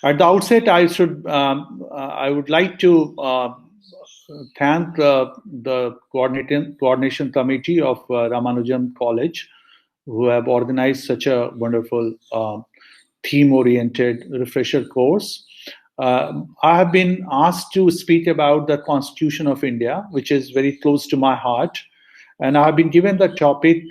At the outset, I would like to thank the coordination committee of Ramanujan College, who have organized such a wonderful theme-oriented refresher course. I have been asked to speak about the Constitution of India, which is very close to my heart, and I have been given the topic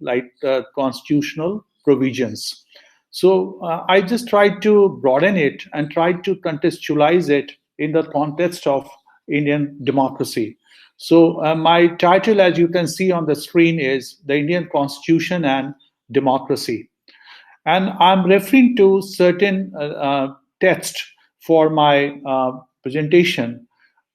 like constitutional provisions. So I just tried to broaden it and tried to contextualize it in the context of Indian democracy. So my title, as you can see on the screen, is The Indian Constitution and Democracy. And I'm referring to certain texts for my presentation.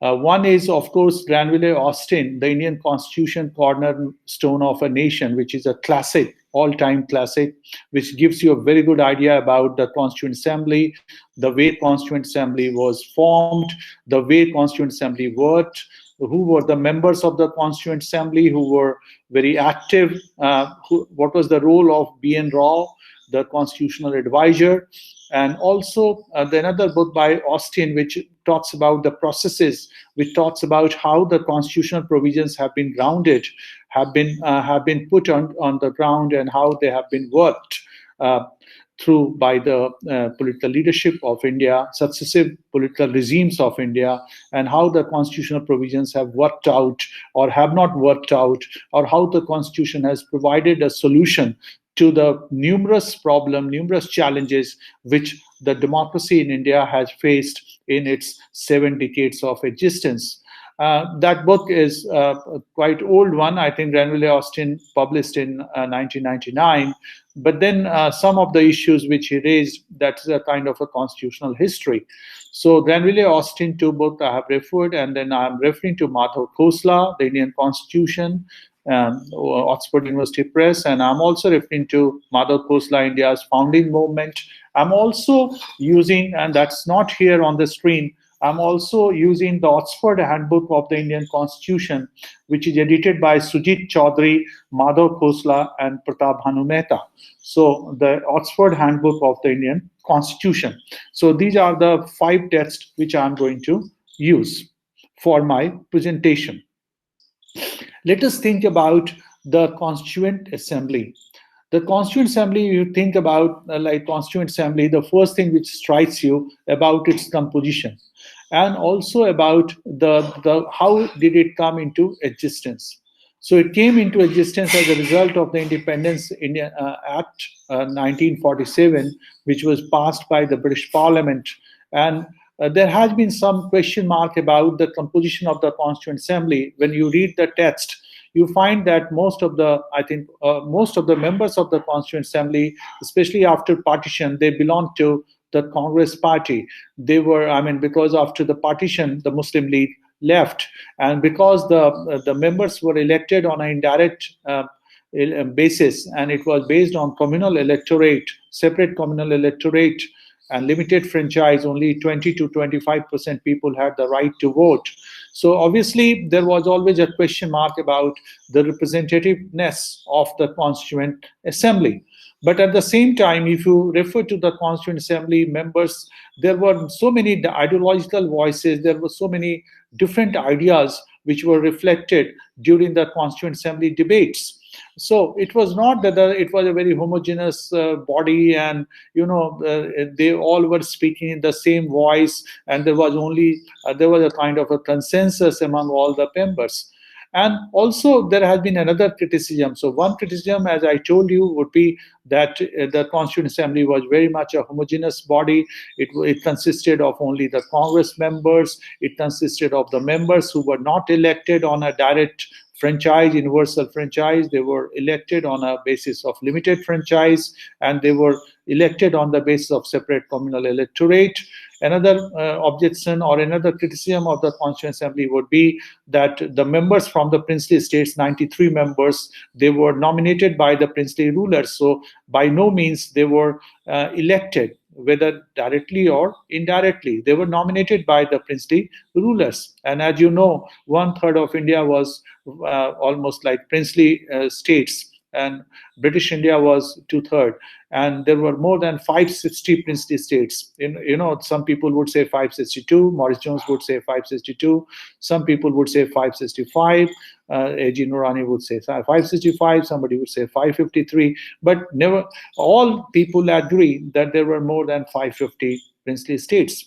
One is, of course, Granville Austin, The Indian Constitution, Cornerstone of a Nation, which is a classic, all-time classic, which gives you a very good idea about the Constituent Assembly, the way Constituent Assembly was formed, the way Constituent Assembly worked, who were the members of the Constituent Assembly who were very active, what was the role of B.N. Rao, the constitutional advisor, and also another book by Austin, which talks about the processes, which talks about how the constitutional provisions have been grounded, have been put on the ground, and how they have been worked through by the political leadership of India, successive political regimes of India, and how the constitutional provisions have worked out or have not worked out, or how the Constitution has provided a solution to the numerous problems, numerous challenges which the democracy in India has faced in its 7 decades of existence. That book is quite old one. I think Granville Austin published in 1999. But then some of the issues which he raised, that's a kind of a constitutional history. So Granville Austin 2 book I have referred, and then I'm referring to Madhav Khosla, The Indian Constitution, Oxford University Press, and I'm also referring to Madhav Khosla, India's Founding Movement. I'm also using, and that's not here on the screen, I'm also using the Oxford Handbook of the Indian Constitution, which is edited by Sujit Chaudhary, Madhav Khosla, and Pratap Bhanu Mehta. So the Oxford Handbook of the Indian Constitution. So these are the 5 texts which I'm going to use for my presentation. Let us think about the Constituent Assembly. The Constituent Assembly, you think about like Constituent Assembly, the first thing which strikes you about its composition, and also about the how did it come into existence. So it came into existence as a result of the Independence Act 1947, which was passed by the British Parliament. And there has been some question mark about the composition of the Constituent Assembly. When you read the text, you find that most of the members of the Constituent Assembly, especially after partition, they belonged to the Congress party. They were, because after the partition, the Muslim League left, and because the members were elected on an indirect basis, and it was based on communal electorate, separate communal electorate, and limited franchise, only 20 to 25% people had the right to vote. So obviously, there was always a question mark about the representativeness of the Constituent Assembly. But at the same time, if you refer to the Constituent Assembly members, there were so many ideological voices, there were so many different ideas which were reflected during the Constituent Assembly debates. So it was not that it was a very homogeneous body, and they all were speaking in the same voice, and there was a kind of a consensus among all the members. And also there has been another criticism. So one criticism, as I told you, would be that the Constituent Assembly was very much a homogeneous body. It consisted of only the Congress members. It consisted of the members who were not elected on a direct franchise, universal franchise. They were elected on a basis of limited franchise, and they were elected on the basis of separate communal electorate. Another objection or another criticism of the Constituent Assembly would be that the members from the princely states, 93 members, they were nominated by the princely rulers. So by no means they were elected, whether directly or indirectly. They were nominated by the princely rulers. And as you know, 1/3 of India was almost like princely states. and British India was 2/3, and there were more than 560 princely states. Some people would say 562. Maurice Jones would say 562. Some people would say 565. A.G. Noorani would say 565. Somebody would say 553. But never all people agree that there were more than 550 princely states.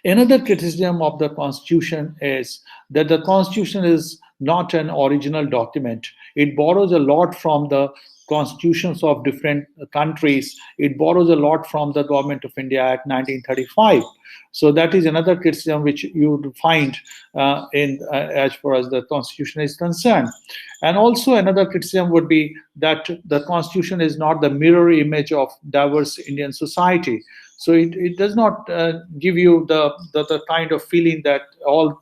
Another criticism of the Constitution is that the Constitution is not an original document. It borrows a lot from the constitutions of different countries. It borrows a lot from the Government of India Act 1935. So that is another criticism which you would find as far as the Constitution is concerned. And also another criticism would be that the Constitution is not the mirror image of diverse Indian society. So it does not give you the kind of feeling that all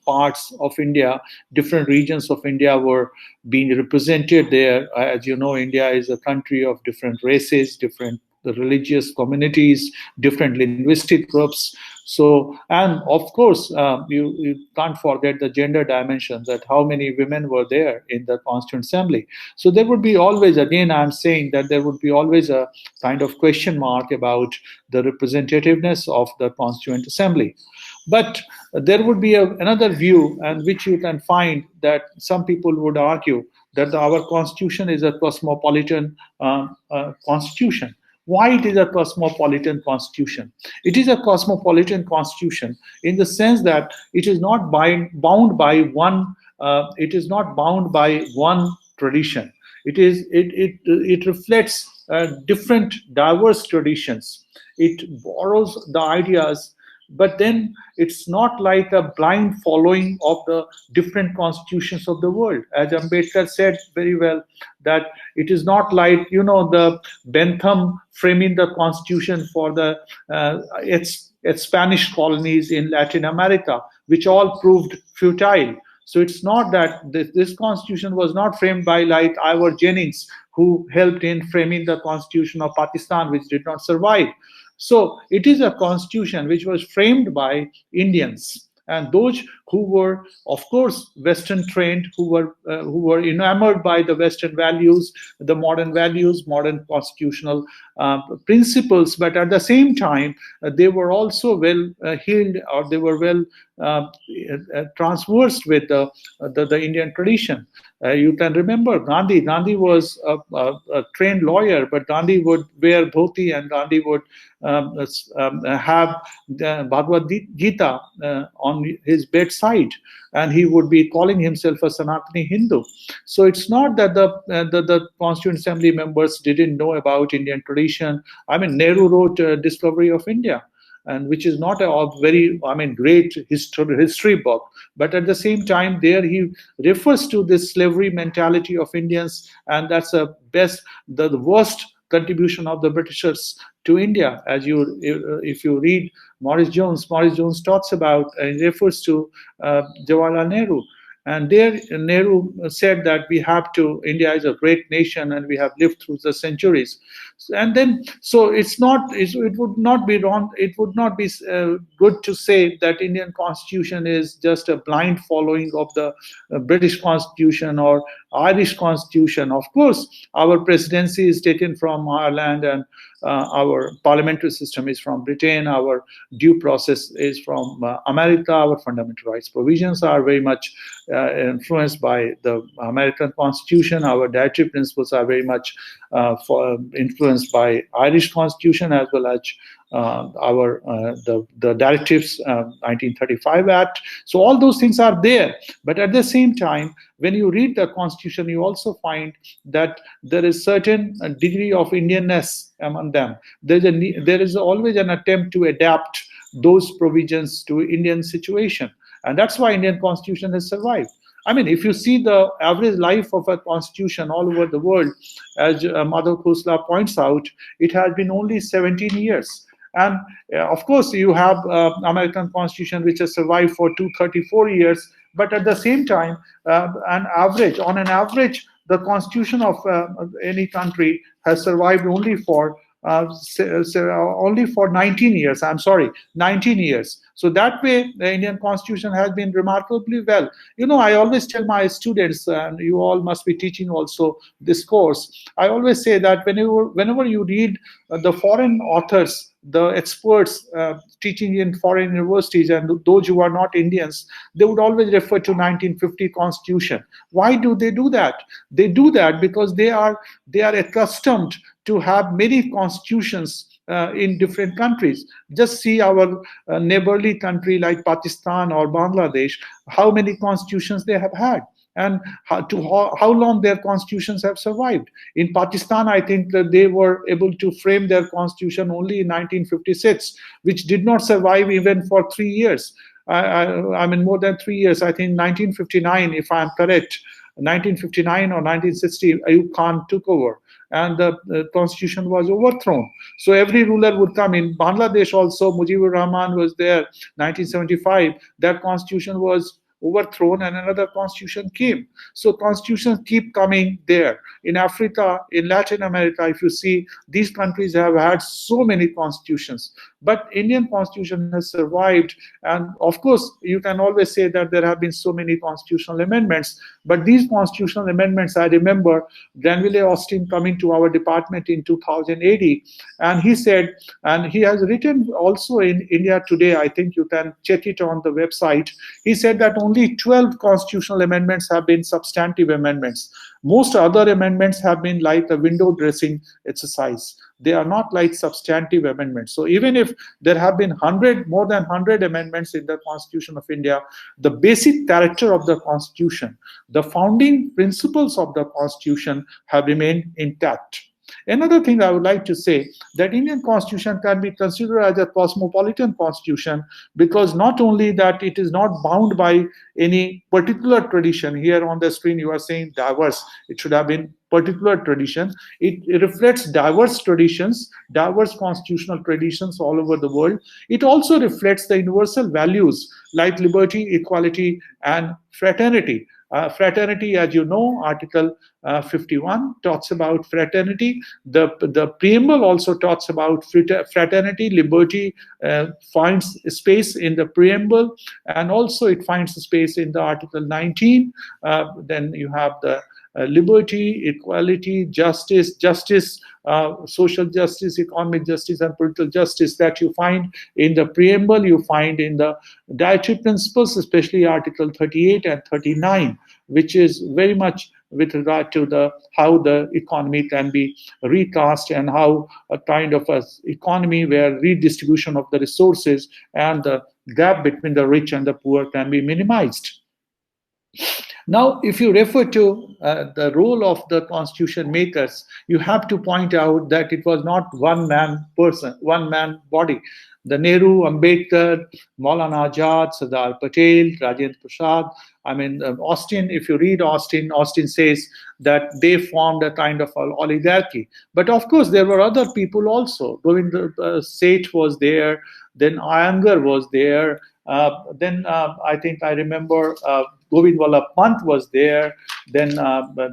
parts of India, different regions of India were being represented there. As you know, India is a country of different races, different religious communities, different linguistic groups. So, and of course, you can't forget the gender dimension, that how many women were there in the Constituent Assembly. So there would be always, again, I'm saying that there would be always a kind of question mark about the representativeness of the Constituent Assembly. But there would be another view, and which you can find that some people would argue that our constitution is a cosmopolitan constitution. Why it is a cosmopolitan constitution? It is a cosmopolitan constitution in the sense that it is not bound by one. It is not bound by one tradition. It reflects different, diverse traditions. It borrows the ideas, but then it's not like a blind following of the different constitutions of the world. As Ambedkar said very well, that it is not like, the Bentham framing the constitution for its Spanish colonies in Latin America, which all proved futile. So it's not that this constitution was not framed by like Ivor Jennings, who helped in framing the constitution of Pakistan, which did not survive. So it is a constitution which was framed by Indians, and those who were, of course, Western trained, who were enamored by the Western values, the modern values, modern constitutional principles. But at the same time, they were also well healed, or they were well transversed with the Indian tradition. You can remember Gandhi. Gandhi was a trained lawyer, but Gandhi would wear dhoti, and Gandhi would have the Bhagavad Gita on his bedside, and he would be calling himself a Sanatani Hindu. So it's not that the Constituent Assembly members didn't know about Indian tradition. I mean, Nehru wrote Discovery of India, and which is not a very, great history book. But at the same time, there he refers to this slavery mentality of Indians, and that's the worst contribution of the Britishers to India. If you read Maurice Jones talks about and refers to Jawaharlal Nehru. And there, Nehru said that India is a great nation, and we have lived through the centuries. And then, so it would not be wrong, it would not be good to say that Indian constitution is just a blind following of the British constitution or Irish constitution. Of course, our presidency is taken from Ireland, and our parliamentary system is from Britain, our due process is from America, our fundamental rights provisions are very much influenced by the American Constitution, our dietary principles are very much influenced by Irish Constitution, as well as the directives 1935 Act. So all those things are there. But at the same time, when you read the Constitution, you also find that there is certain degree of Indianness among them. There is always an attempt to adapt those provisions to Indian situation. And that's why Indian Constitution has survived. I mean, if you see the average life of a constitution all over the world, as Madhav Khosla points out, it has been only 17 years. And of course, you have American Constitution, which has survived for 234 years. But at the same time, on an average, the Constitution of any country has survived only for only for 19 years. I'm sorry, 19 years. So that way, the Indian Constitution has been remarkably well. I always tell my students, and you all must be teaching also this course. I always say that whenever you read the foreign authors, the experts teaching in foreign universities, and those who are not Indians, they would always refer to 1950 Constitution. Why do they do that? They do that because they are accustomed to have many constitutions in different countries. Just see our neighborly country like Pakistan or Bangladesh, how many constitutions they have had, and how long their constitutions have survived. In Pakistan, I think that they were able to frame their constitution only in 1956, which did not survive even for 3 years. I mean, more than 3 years. I think 1959, if I'm correct, 1959 or 1960, Ayub Khan took over, and the constitution was overthrown. So every ruler would come. In Bangladesh also, Mujibur Rahman was there, 1975. That constitution was overthrown and another constitution came. So constitutions keep coming there. In Africa, in Latin America, if you see, these countries have had so many constitutions. But Indian constitution has survived. And of course, you can always say that there have been so many constitutional amendments. But these constitutional amendments, I remember Granville Austin coming to our department in 2080, and he said, and he has written also in India Today, I think you can check it on the website. He said that only 12 constitutional amendments have been substantive amendments. Most other amendments have been like a window dressing exercise. They are not like substantive amendments. So even if there have been more than 100 amendments in the Constitution of India, the basic character of the Constitution, the founding principles of the Constitution have remained intact. Another thing I would like to say, that Indian Constitution can be considered as a cosmopolitan constitution, because not only that it is not bound by any particular tradition. Here on the screen you are saying diverse. It should have been particular tradition. It reflects diverse traditions, diverse constitutional traditions all over the world. It also reflects the universal values like liberty, equality, and fraternity. Fraternity, as you know, Article 51 talks about fraternity. The preamble also talks about fraternity. Liberty finds space in the preamble, and also it finds space in the Article 19. Then you have the liberty, equality, justice, social justice, economic justice, and political justice that you find in the preamble, you find in the dietary principles, especially Article 38 and 39, which is very much with regard to how the economy can be recast, and how a kind of a economy where redistribution of the resources and the gap between the rich and the poor can be minimized. Now, if you refer to the role of the constitution makers, you have to point out that it was not one man body. The Nehru, Ambedkar, Maulana Azad, Sardar Patel, Rajendra Prasad, I mean, Austin, if you read Austin says that they formed a kind of an oligarchy. But of course, there were other people also. Govind Seth was there, then Iyengar was there, then I think I remember Govind Vallabh Pant was there, then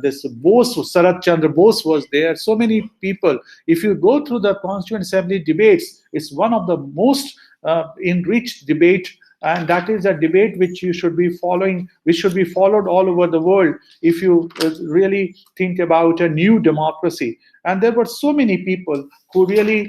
this Bose, Sarat Chandra Bose was there, so many people. If you go through the Constituent Assembly debates, it's one of the most enriched debate, and that is a debate which you should be following, which should be followed all over the world if you really think about a new democracy. And there were so many people who really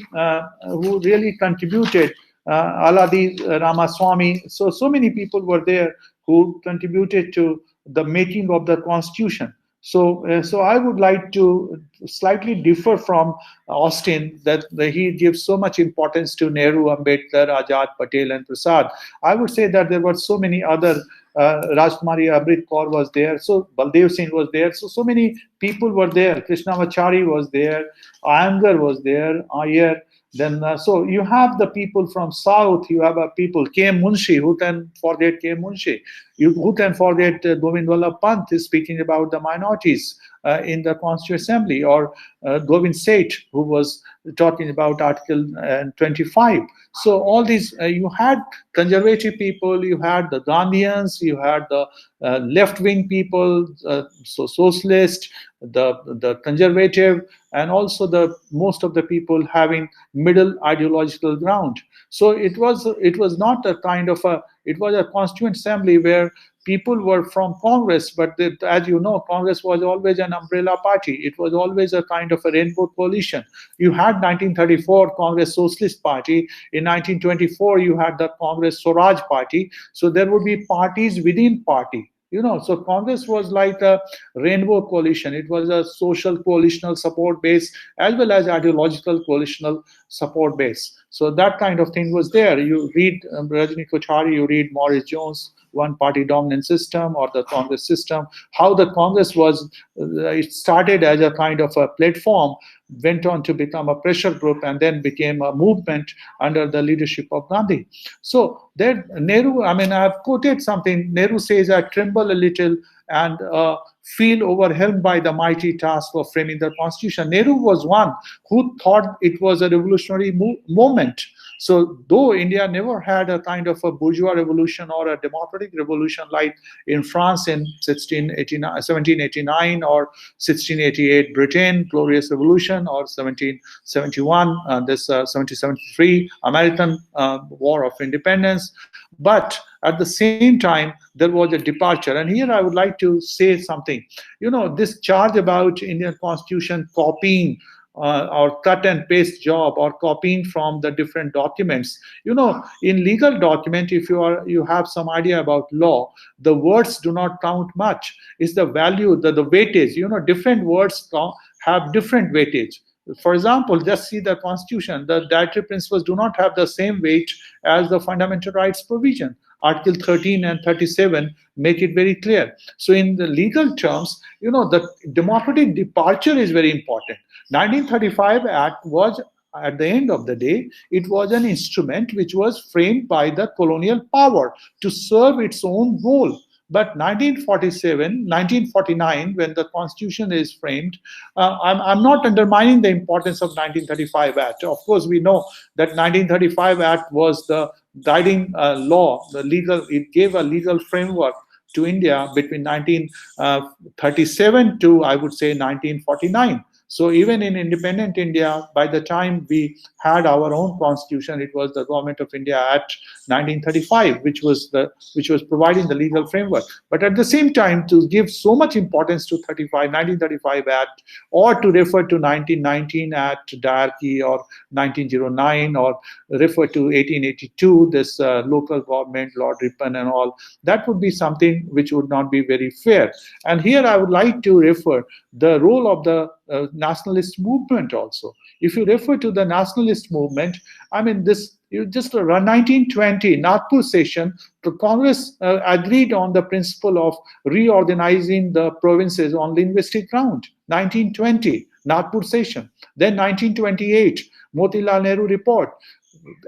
contributed. Aladi Ramaswamy, so many people were there who contributed to the making of the constitution. So I would like to slightly differ from Austin, that he gives so much importance to Nehru, Ambedkar, Azad, Patel, and Prasad. I would say that there were so many other. Rajkumari Amrit Kaur was there, so Baldev Singh was there, so many people were there. Krishnamachari was there, Iyengar was there, Iyer. Then, so you have the people from South, you have people, K.M. Munshi, who can forget K.M. Munshi? Who can forget Govind Vallabh Pant is speaking about the minorities in the Constituent Assembly, or Govind Seth, who was talking about Article 25. So all these, you had conservative people, you had the Gandhians, you had the left-wing people, so socialist, the conservative, and also the most of the people having middle ideological ground. So it was not a kind of a, it was a constituent assembly where people were from Congress, but as you know, Congress was always an umbrella party. It was always a kind of a rainbow coalition. You had 1934 Congress Socialist Party. In 1924, you had the Congress Swaraj Party. So there would be parties within party. So Congress was like a rainbow coalition. It was a social coalitional support base as well as ideological coalitional support base. So that kind of thing was there. You read Rajni Kochari, you read Morris Jones, one party dominant system or the Congress system, how the Congress was, it started as a kind of a platform, went on to become a pressure group, and then became a movement under the leadership of Gandhi. So there, Nehru, I mean, I have quoted something. Nehru says, I tremble a little and feel overwhelmed by the mighty task of framing the constitution. Nehru was one who thought it was a revolutionary moment. So though India never had a kind of a bourgeois revolution or a democratic revolution like in France in 1789 or 1688 Britain, Glorious Revolution, or 1771, 1773 American War of Independence, but at the same time, there was a departure. And here I would like to say something. This charge about Indian Constitution copying or cut and paste job or copying from the different documents. In legal document, if you have some idea about law, the words do not count much. It's the value, the weightage. Different words have different weightage. For example, just see the Constitution. The dietary principles do not have the same weight as the fundamental rights provision. Article 13 and 37 make it very clear. So in the legal terms, the democratic departure is very important. 1935 Act was, at the end of the day, it was an instrument which was framed by the colonial power to serve its own goal. But 1949, when the Constitution is framed, I'm not undermining the importance of 1935 Act. Of course, we know that 1935 Act was the guiding law, it gave a legal framework to India between 1937 to, I would say, 1949. So even in independent India, by the time we had our own constitution, it was the Government of India Act 1935, which was providing the legal framework. But at the same time, to give so much importance to 1935 Act, or to refer to 1919 Act, Diarchy, or 1909, or refer to 1882, this local government, Lord Ripon and all, that would be something which would not be very fair. And here I would like to refer the role of the nationalist movement also. If you refer to the nationalist movement, I mean, just around 1920 Nagpur session, the Congress agreed on the principle of reorganizing the provinces on linguistic ground. 1920 Nagpur session. Then 1928 Motilal Nehru report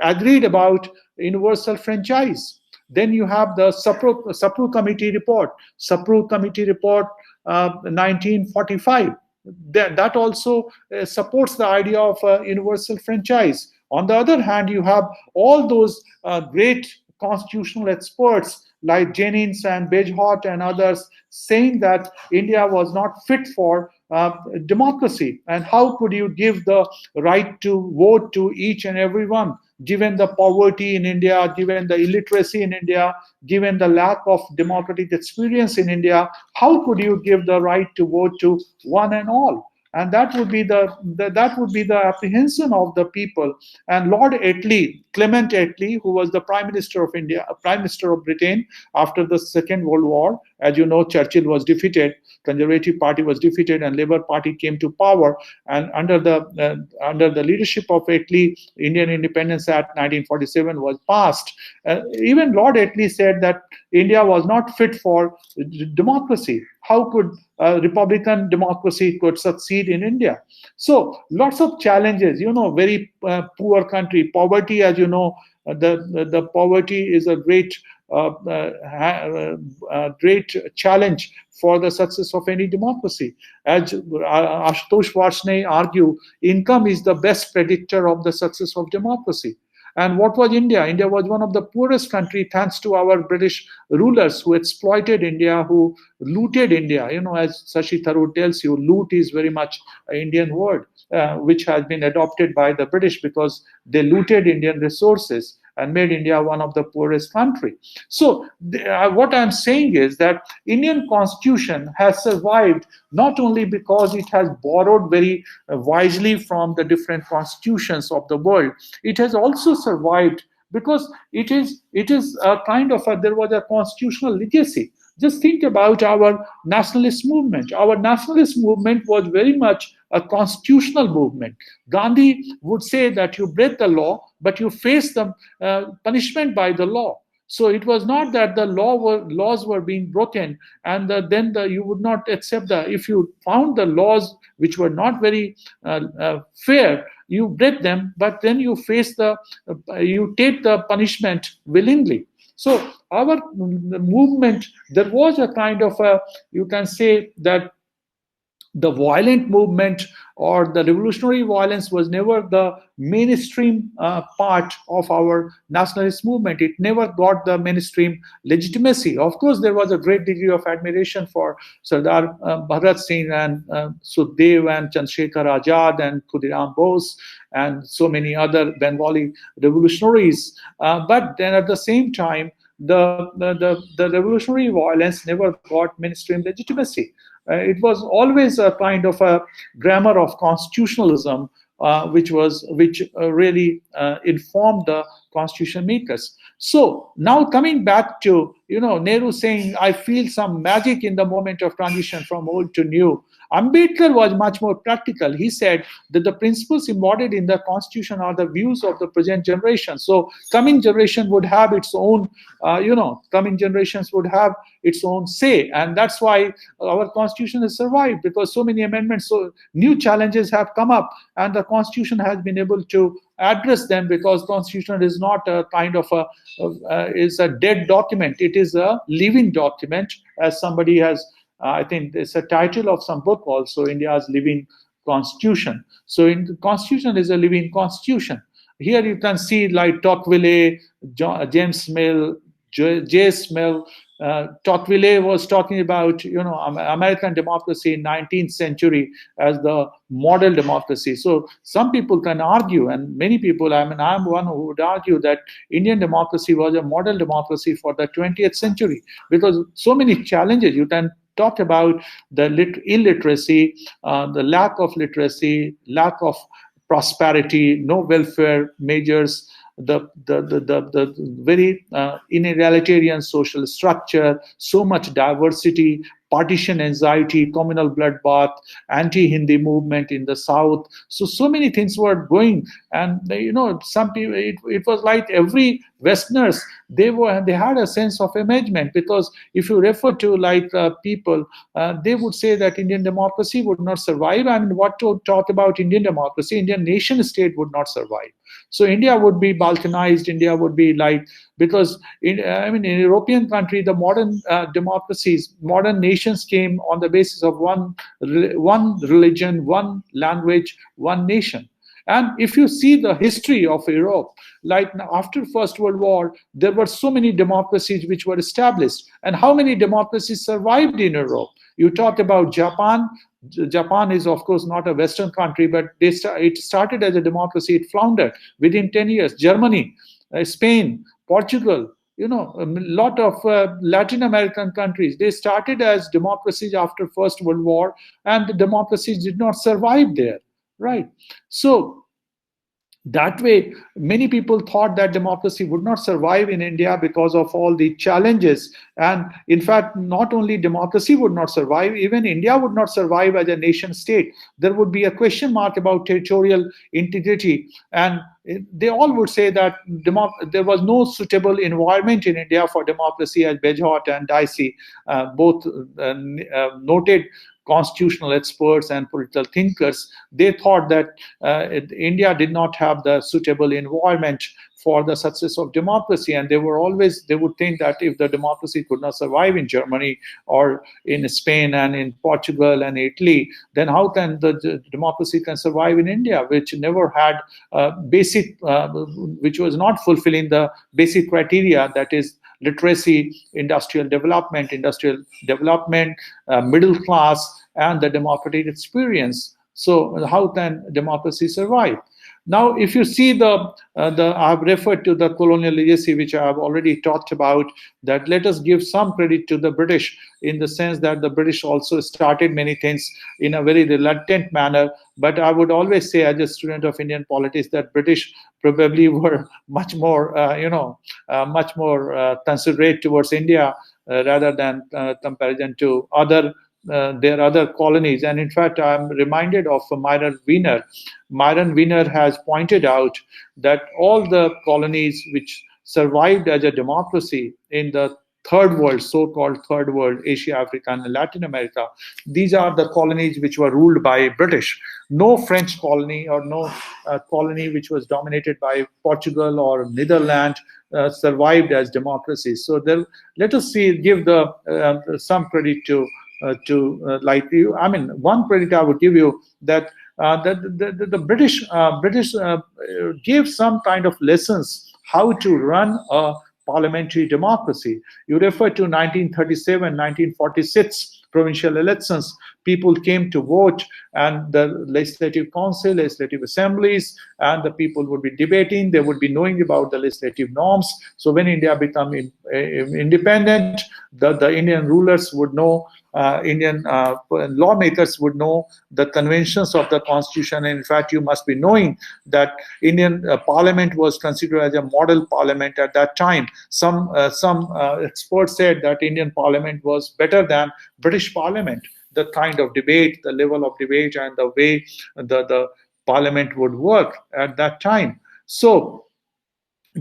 agreed about universal franchise. Then you have the Sapru Committee report. 1945. That also supports the idea of universal franchise. On the other hand, you have all those great constitutional experts like Jennings and Bagehot and others saying that India was not fit for democracy. And how could you give the right to vote to each and everyone, given the poverty in India, given the illiteracy in India, given the lack of democratic experience in India? How could you give the right to vote to one and all? And that would be the apprehension of the people. And Lord Attlee, Clement Attlee, who was the Prime Minister of India, Prime Minister of Britain after the Second World War, as you know, Churchill was defeated, Conservative Party was defeated, and Labour Party came to power. And under the leadership of Attlee, Indian Independence Act 1947 was passed. Even Lord Attlee said that India was not fit for democracy. How could Republican democracy could succeed in India? So lots of challenges. Very poor country, poverty. As you know, the poverty is a great challenge for the success of any democracy. As Ashutosh argue, income is the best predictor of the success of democracy. And what was India? India was one of the poorest country thanks to our British rulers who exploited India, who looted India. As Sashi Tharoor tells you, loot is very much an Indian word, which has been adopted by the British because they looted Indian resources and made India one of the poorest country. So what I'm saying is that Indian Constitution has survived not only because it has borrowed very wisely from the different constitutions of the world, it has also survived because it is a kind of there was a constitutional legacy. Just think about our nationalist movement. Our nationalist movement was very much a constitutional movement. Gandhi would say that you break the law, but you face the punishment by the law. So it was not that the laws were being broken, and then you would not accept if you found the laws which were not very fair, you break them, but then you you take the punishment willingly. So our movement, there was a kind of you can say that the violent movement or the revolutionary violence was never the mainstream part of our nationalist movement. It never got the mainstream legitimacy. Of course, there was a great degree of admiration for Sardar Bhagat Singh and Sukhdev and Chandrasekhar Azad and Khudiram Bose and so many other Bengali revolutionaries. But then at the same time, the revolutionary violence never got mainstream legitimacy. It was always a kind of a grammar of constitutionalism, which really informed the constitution makers. So now coming back to Nehru saying, "I feel some magic in the moment of transition from old to new." Ambedkar was much more practical. He said that the principles embodied in the constitution are the views of the present generation. So coming generation would have its own, coming generations would have its own say. And that's why our constitution has survived, because so many amendments, so new challenges have come up, and the constitution has been able to address them, because constitution is not a kind of is a dead document. It is a living document, as somebody has I think it's a title of some book also, India's Living Constitution. So the Constitution is a living constitution. Here you can see like Tocqueville, James Mill, J.S. Mill. Tocqueville was talking about American democracy in 19th century as the model democracy. So some people can argue, and many people, I'm one who would argue that Indian democracy was a model democracy for the 20th century, because so many challenges. You can talk about the illiteracy, the lack of literacy, lack of prosperity, no welfare measures, the very inegalitarian social structure, so much diversity, partition anxiety, communal bloodbath, anti-Hindi movement in the South. So many things were going, and some people, it was like every Westerners, they had a sense of amazement, because if you refer to like people, they would say that Indian democracy would not survive. What to talk about Indian democracy? Indian nation state would not survive. So India would be balkanized. India would be like, because in European country, the modern democracies, modern nations came on the basis of one religion, one language, one nation. And if you see the history of Europe, like after First World War, there were so many democracies which were established. And how many democracies survived in Europe? You talk about Japan. Japan is, of course, not a Western country, but it started as a democracy. It floundered within 10 years. Germany, Spain, Portugal, a lot of Latin American countries, they started as democracies after First World War, and the democracies did not survive there, right? So that way, many people thought that democracy would not survive in India because of all the challenges. And in fact, not only democracy would not survive, even India would not survive as a nation state. There would be a question mark about territorial integrity. And they all would say that there was no suitable environment in India for democracy, as Bejhot and Dicey both noted constitutional experts and political thinkers, they thought that India did not have the suitable environment for the success of democracy, and they would think that if the democracy could not survive in Germany or in Spain and in Portugal and Italy, then how can the democracy can survive in India, which never had which was not fulfilling the basic criteria, that is literacy, industrial development, middle class, and the democratic experience. So how can democracy survive? Now, if you see I've referred to the colonial legacy, which I have already talked about, that let us give some credit to the British in the sense that the British also started many things in a very reluctant manner. But I would always say, as a student of Indian politics, that British probably were much more, considerate towards India rather than comparison to their other colonies. And in fact, I'm reminded of Myron Wiener. Myron Wiener has pointed out that all the colonies which survived as a democracy in the third world, so-called third world, Asia, Africa, and Latin America, these are the colonies which were ruled by British. No French colony or no colony which was dominated by Portugal or Netherlands survived as democracies. So let us give some credit to like you. I mean, one credit I would give you that the British gave some kind of lessons how to run a parliamentary democracy. You refer to 1937, 1946 provincial elections. People came to vote, and the legislative council, legislative assemblies, and the people would be debating. They would be knowing about the legislative norms. So when India became independent, the Indian rulers would know, Indian lawmakers would know the conventions of the constitution. And in fact, you must be knowing that Indian parliament was considered as a model parliament at that time. Some experts said that Indian parliament was better than British parliament. The kind of debate, the level of debate, and the way the parliament would work at that time. So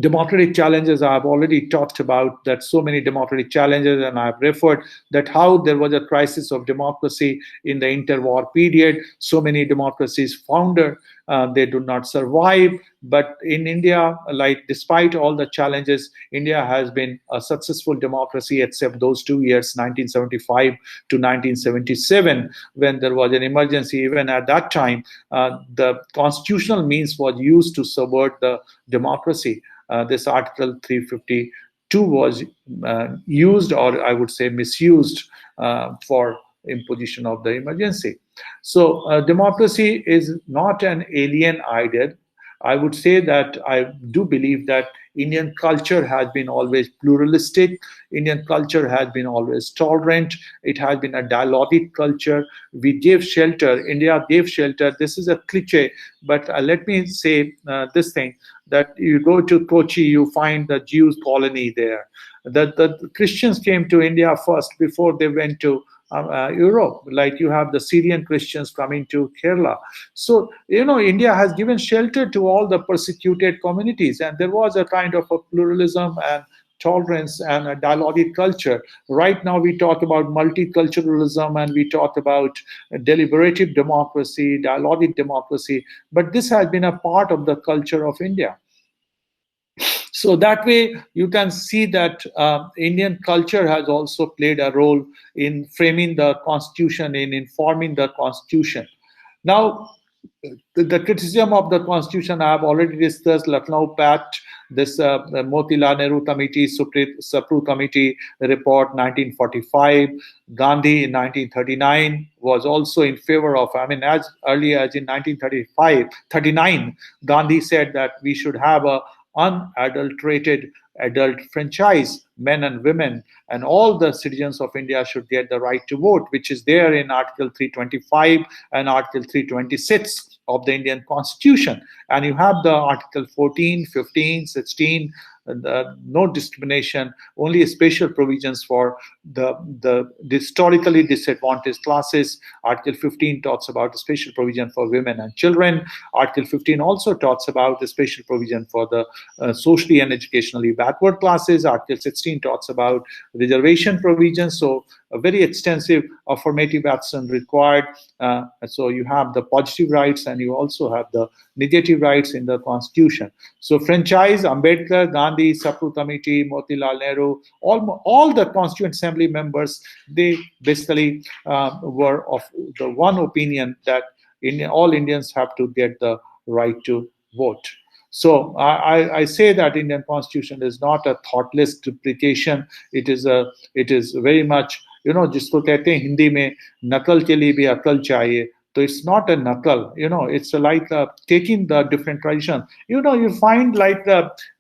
democratic challenges, I've already talked about that, so many democratic challenges, and I've referred that how there was a crisis of democracy in the interwar period. So many democracies foundered, they do not survive. But in India, like, despite all the challenges, India has been a successful democracy, except those 2 years, 1975 to 1977, when there was an emergency. Even at that time, the constitutional means was used to subvert the democracy. This Article 352 was used, or I would say misused, for imposition of the emergency. So democracy is not an alien idea. I would say that I do believe that Indian culture has been always pluralistic. Indian culture has been always tolerant. It has been a dialogic culture. We gave shelter. India gave shelter. This is a cliche, but let me say this thing, that you go to Kochi, you find the Jews colony there. The Christians came to India first before they went to Europe. Like, you have the Syrian Christians coming to Kerala. So, India has given shelter to all the persecuted communities, and there was a kind of a pluralism and tolerance and a dialogic culture. Right now we talk about multiculturalism, and we talk about deliberative democracy, dialogic democracy, but this has been a part of the culture of India. So that way you can see that Indian culture has also played a role in framing the constitution, in informing the constitution. Now, the criticism of the constitution I have already discussed. Lucknow Pact, this Motilal Nehru Committee, Sapru Committee report 1945, Gandhi in 1939 was also in favor of, as early as in 1939, Gandhi said that we should have a unadulterated adult franchise. Men and women and all the citizens of India should get the right to vote, which is there in Article 325 and Article 326 of the Indian Constitution. And you have the Article 14, 15, 16, no discrimination, only special provisions for the historically disadvantaged classes. Article 15 talks about a special provision for women and children. Article 15 also talks about the special provision for the socially and educationally backward classes. Article 16 talks about reservation provisions. So a very extensive affirmative action required. So you have the positive rights and you also have the negative rights in the Constitution. So franchise, Ambedkar, Gandhi, Sapru Committee, Motilal Nehru, all the Constituent Assembly members, they basically were of the one opinion that all Indians have to get the right to vote. So I say that Indian Constitution is not a thoughtless duplication. It is very much, जिसको कहते हैं हिंदी में नकल के लिए भी अकल चाहिए. So it's not a knuckle, it's like taking the different tradition. You find like,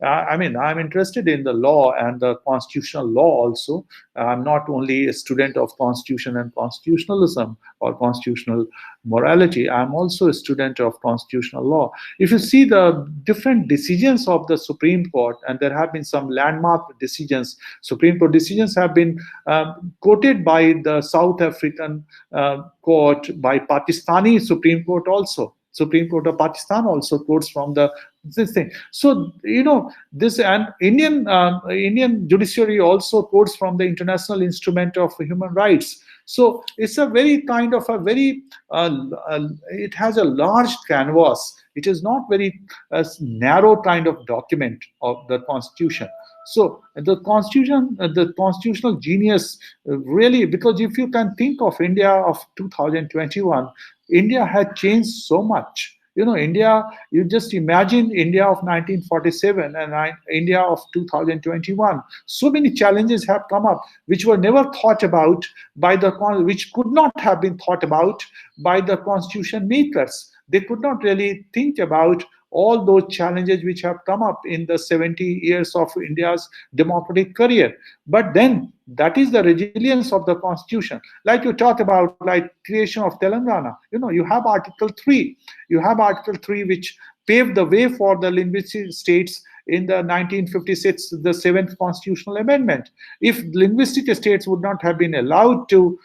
I'm interested in the law and the constitutional law also. I'm not only a student of constitution and constitutionalism or constitutional morality. I'm also a student of constitutional law. If you see the different decisions of the Supreme Court, and there have been some landmark decisions, Supreme Court decisions have been quoted by the South African court, by Pakistani Supreme Court also. Supreme Court of Pakistan also quotes from this thing. So this, and Indian judiciary also quotes from the International Instrument of Human Rights. So it's a very kind of it has a large canvas. It is not very narrow kind of document of the Constitution. So the Constitution, the constitutional genius, really, because if you can think of India of 2021, India had changed so much. India, you just imagine India of 1947 and India of 2021. So many challenges have come up which were never thought about which could not have been thought about by the constitution makers. They could not really think about all those challenges which have come up in the 70 years of India's democratic career. But then that is the resilience of the Constitution. Like you talk about, like creation of Telangana, you have Article 3. You have Article 3 which paved the way for the linguistic states in the 1956, the 7th Constitutional Amendment. If linguistic states would not have been allowed to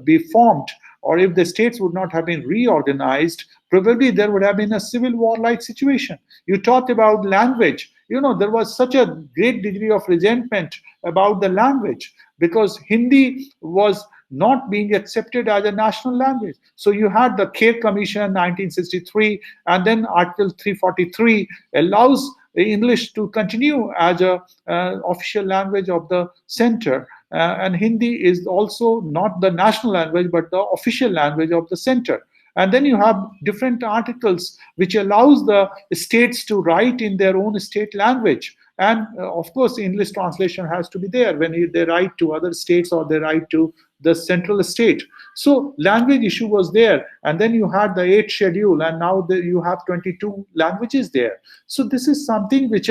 be formed, or if the states would not have been reorganized, probably there would have been a civil war-like situation. You talked about language. There was such a great degree of resentment about the language because Hindi was not being accepted as a national language. So you had the Kher Commission 1963, and then Article 343 allows English to continue as a official language of the center. And Hindi is also not the national language, but the official language of the center. And then you have different articles which allows the states to write in their own state language. And of course, English translation has to be there when they write to other states or they write to the central state. So language issue was there. And then you had the 8th schedule, and now you have 22 languages there. So this is something which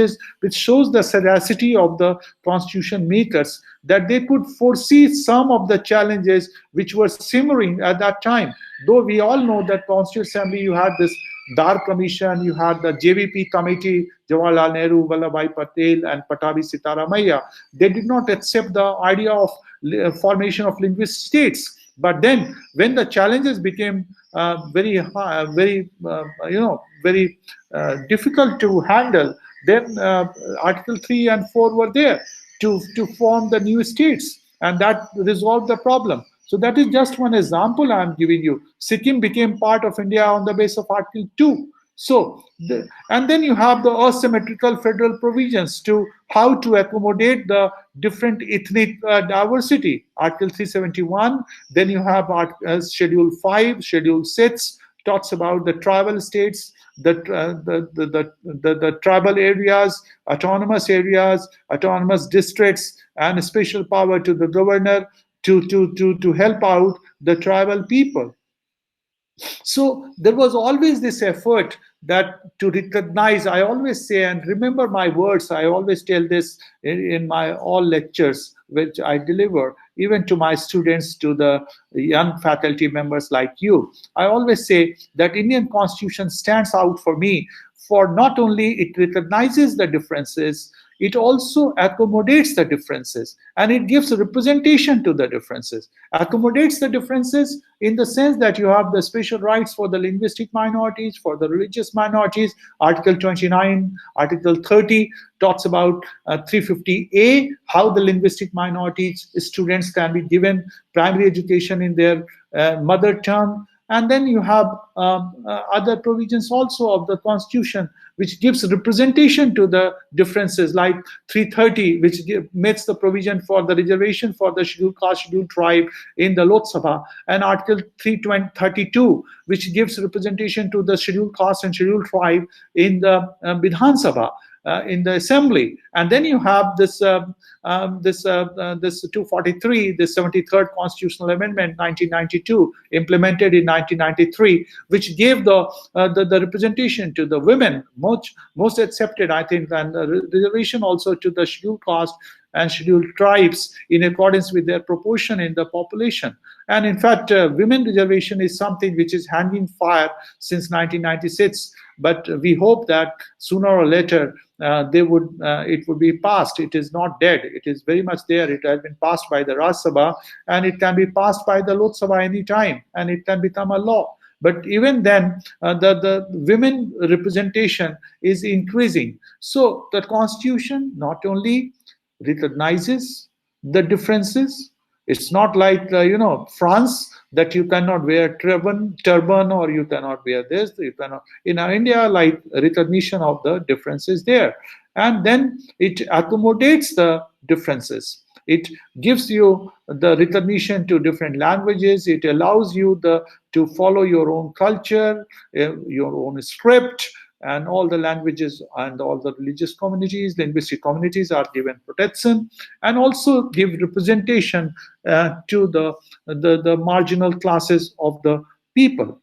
shows the sagacity of the constitution makers, that they could foresee some of the challenges which were simmering at that time. Though we all know that Constituent Assembly, you had this Dar Commission, you had the JVP Committee, Jawaharlal Nehru, Vallabhbhai Patel, and Patabi Sitaramaiah. They did not accept the idea of formation of linguistic states. But then, when the challenges became very difficult to handle, then Article 3 and 4 were there to form the new states, and that resolved the problem. So that is just one example I am giving you. Sikkim became part of India on the basis of Article 2. So, and then you have the asymmetrical federal provisions to how to accommodate the different ethnic diversity. Article 371. Then you have Schedule 5, Schedule 6 talks about the tribal states, the tribal areas, autonomous districts, and special power to the governor to help out the tribal people. So there was always this effort that to recognize, I always say, and remember my words, I always tell this in my all lectures which I deliver, even to my students, to the young faculty members like you. I always say that Indian Constitution stands out for me for not only it recognizes the differences, it also accommodates the differences, and it gives representation to the differences. Accommodates the differences in the sense that you have the special rights for the linguistic minorities, for the religious minorities. Article 29, Article 30 talks about 350A, how the linguistic minorities students can be given primary education in their mother tongue. And then you have other provisions also of the Constitution, which gives representation to the differences, like 330, which makes the provision for the reservation for the scheduled caste, scheduled tribe in the Lok Sabha, and Article 332, which gives representation to the scheduled caste and scheduled tribe in the Vidhan Sabha. In the assembly. And then you have this 243, this 73rd constitutional amendment 1992, implemented in 1993, which gave the representation to the women, most accepted, I think, and the reservation also to the scheduled caste and scheduled tribes in accordance with their proportion in the population. And in fact, women reservation is something which is hanging fire since 1996. But we hope that sooner or later it would be passed. It is not dead. It is very much there. It has been passed by the Rajya Sabha, and it can be passed by the Lok Sabha any time, and it can become a law. But even then, the women representation is increasing. So the Constitution not only recognizes the differences. It's not like France, that you cannot wear turban, or you cannot wear this. You cannot. In India, like, recognition of the differences there, and then it accommodates the differences. It gives you the recognition to different languages. It allows you to follow your own culture, your own script, and all the languages and all the religious communities, linguistic communities are given protection, and also give representation to the marginal classes of the people.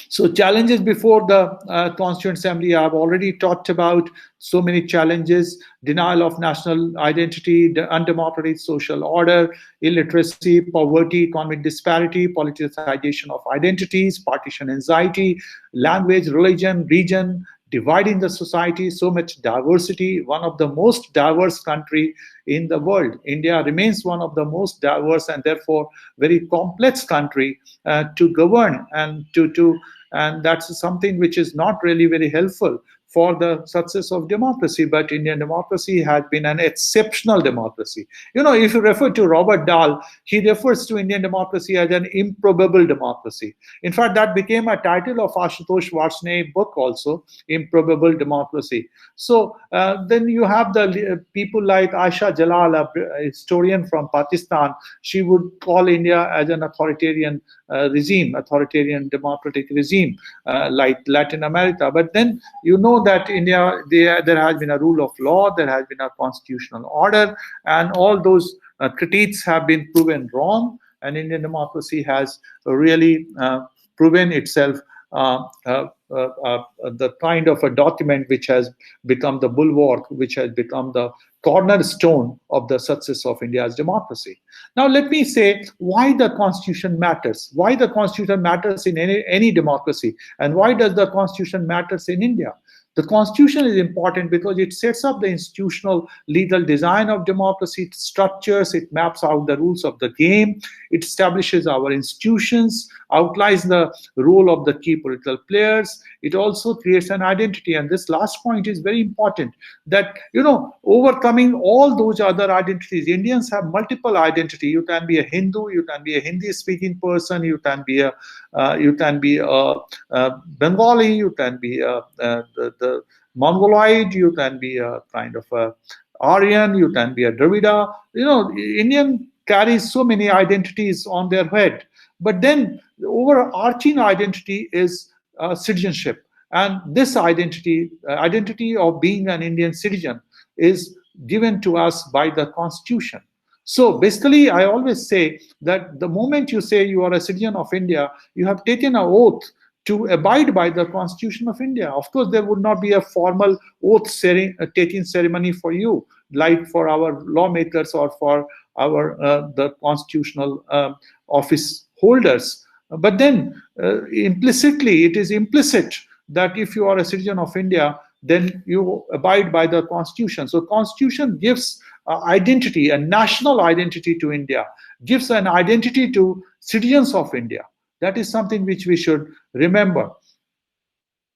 So challenges before the Constituent Assembly, I've already talked about so many challenges: denial of national identity, undemocratic social order, illiteracy, poverty, economic disparity, politicization of identities, partition anxiety, language, religion, region, dividing the society, so much diversity, one of the most diverse country in the world. India remains one of the most diverse and therefore very complex country to govern, and and that's something which is not really very helpful for the success of democracy. But Indian democracy has been an exceptional democracy. If you refer to Robert Dahl, he refers to Indian democracy as an improbable democracy. In fact, that became a title of Ashutosh book also, Improbable Democracy. So then you have the people like Aisha Jalal, a historian from Pakistan. She would call India as an authoritarian regime, authoritarian democratic regime, like Latin America. But then that India, there has been a rule of law, there has been a constitutional order, and all those critiques have been proven wrong, and Indian democracy has really proven itself the kind of a document which has become the bulwark, which has become the cornerstone of the success of India's democracy. Now, let me say why the Constitution matters. Why the Constitution matters in any democracy, and why does the Constitution matters in India? The Constitution is important because it sets up the institutional legal design of democracy, it structures, it maps out the rules of the game, it establishes our institutions, outlines the role of the key political players. It also creates an identity. And this last point is very important, that, overcoming all those other identities. Indians have multiple identity. You can be a Hindu, you can be a Hindi-speaking person, you can be a Bengali, you can be the Mongoloid, you can be a kind of a Aryan, you can be a Dravida. Indian carries so many identities on their head. But then the overarching identity is citizenship. And this identity of being an Indian citizen, is given to us by the Constitution. So basically, I always say that the moment you say you are a citizen of India, you have taken an oath to abide by the Constitution of India. Of course, there would not be a formal oath-taking ceremony for you, like for our lawmakers or for our the constitutional office holders. But then implicitly, it is implicit that if you are a citizen of India, then you abide by the constitution. So constitution gives identity, a national identity to India, gives an identity to citizens of India. That is something which we should remember.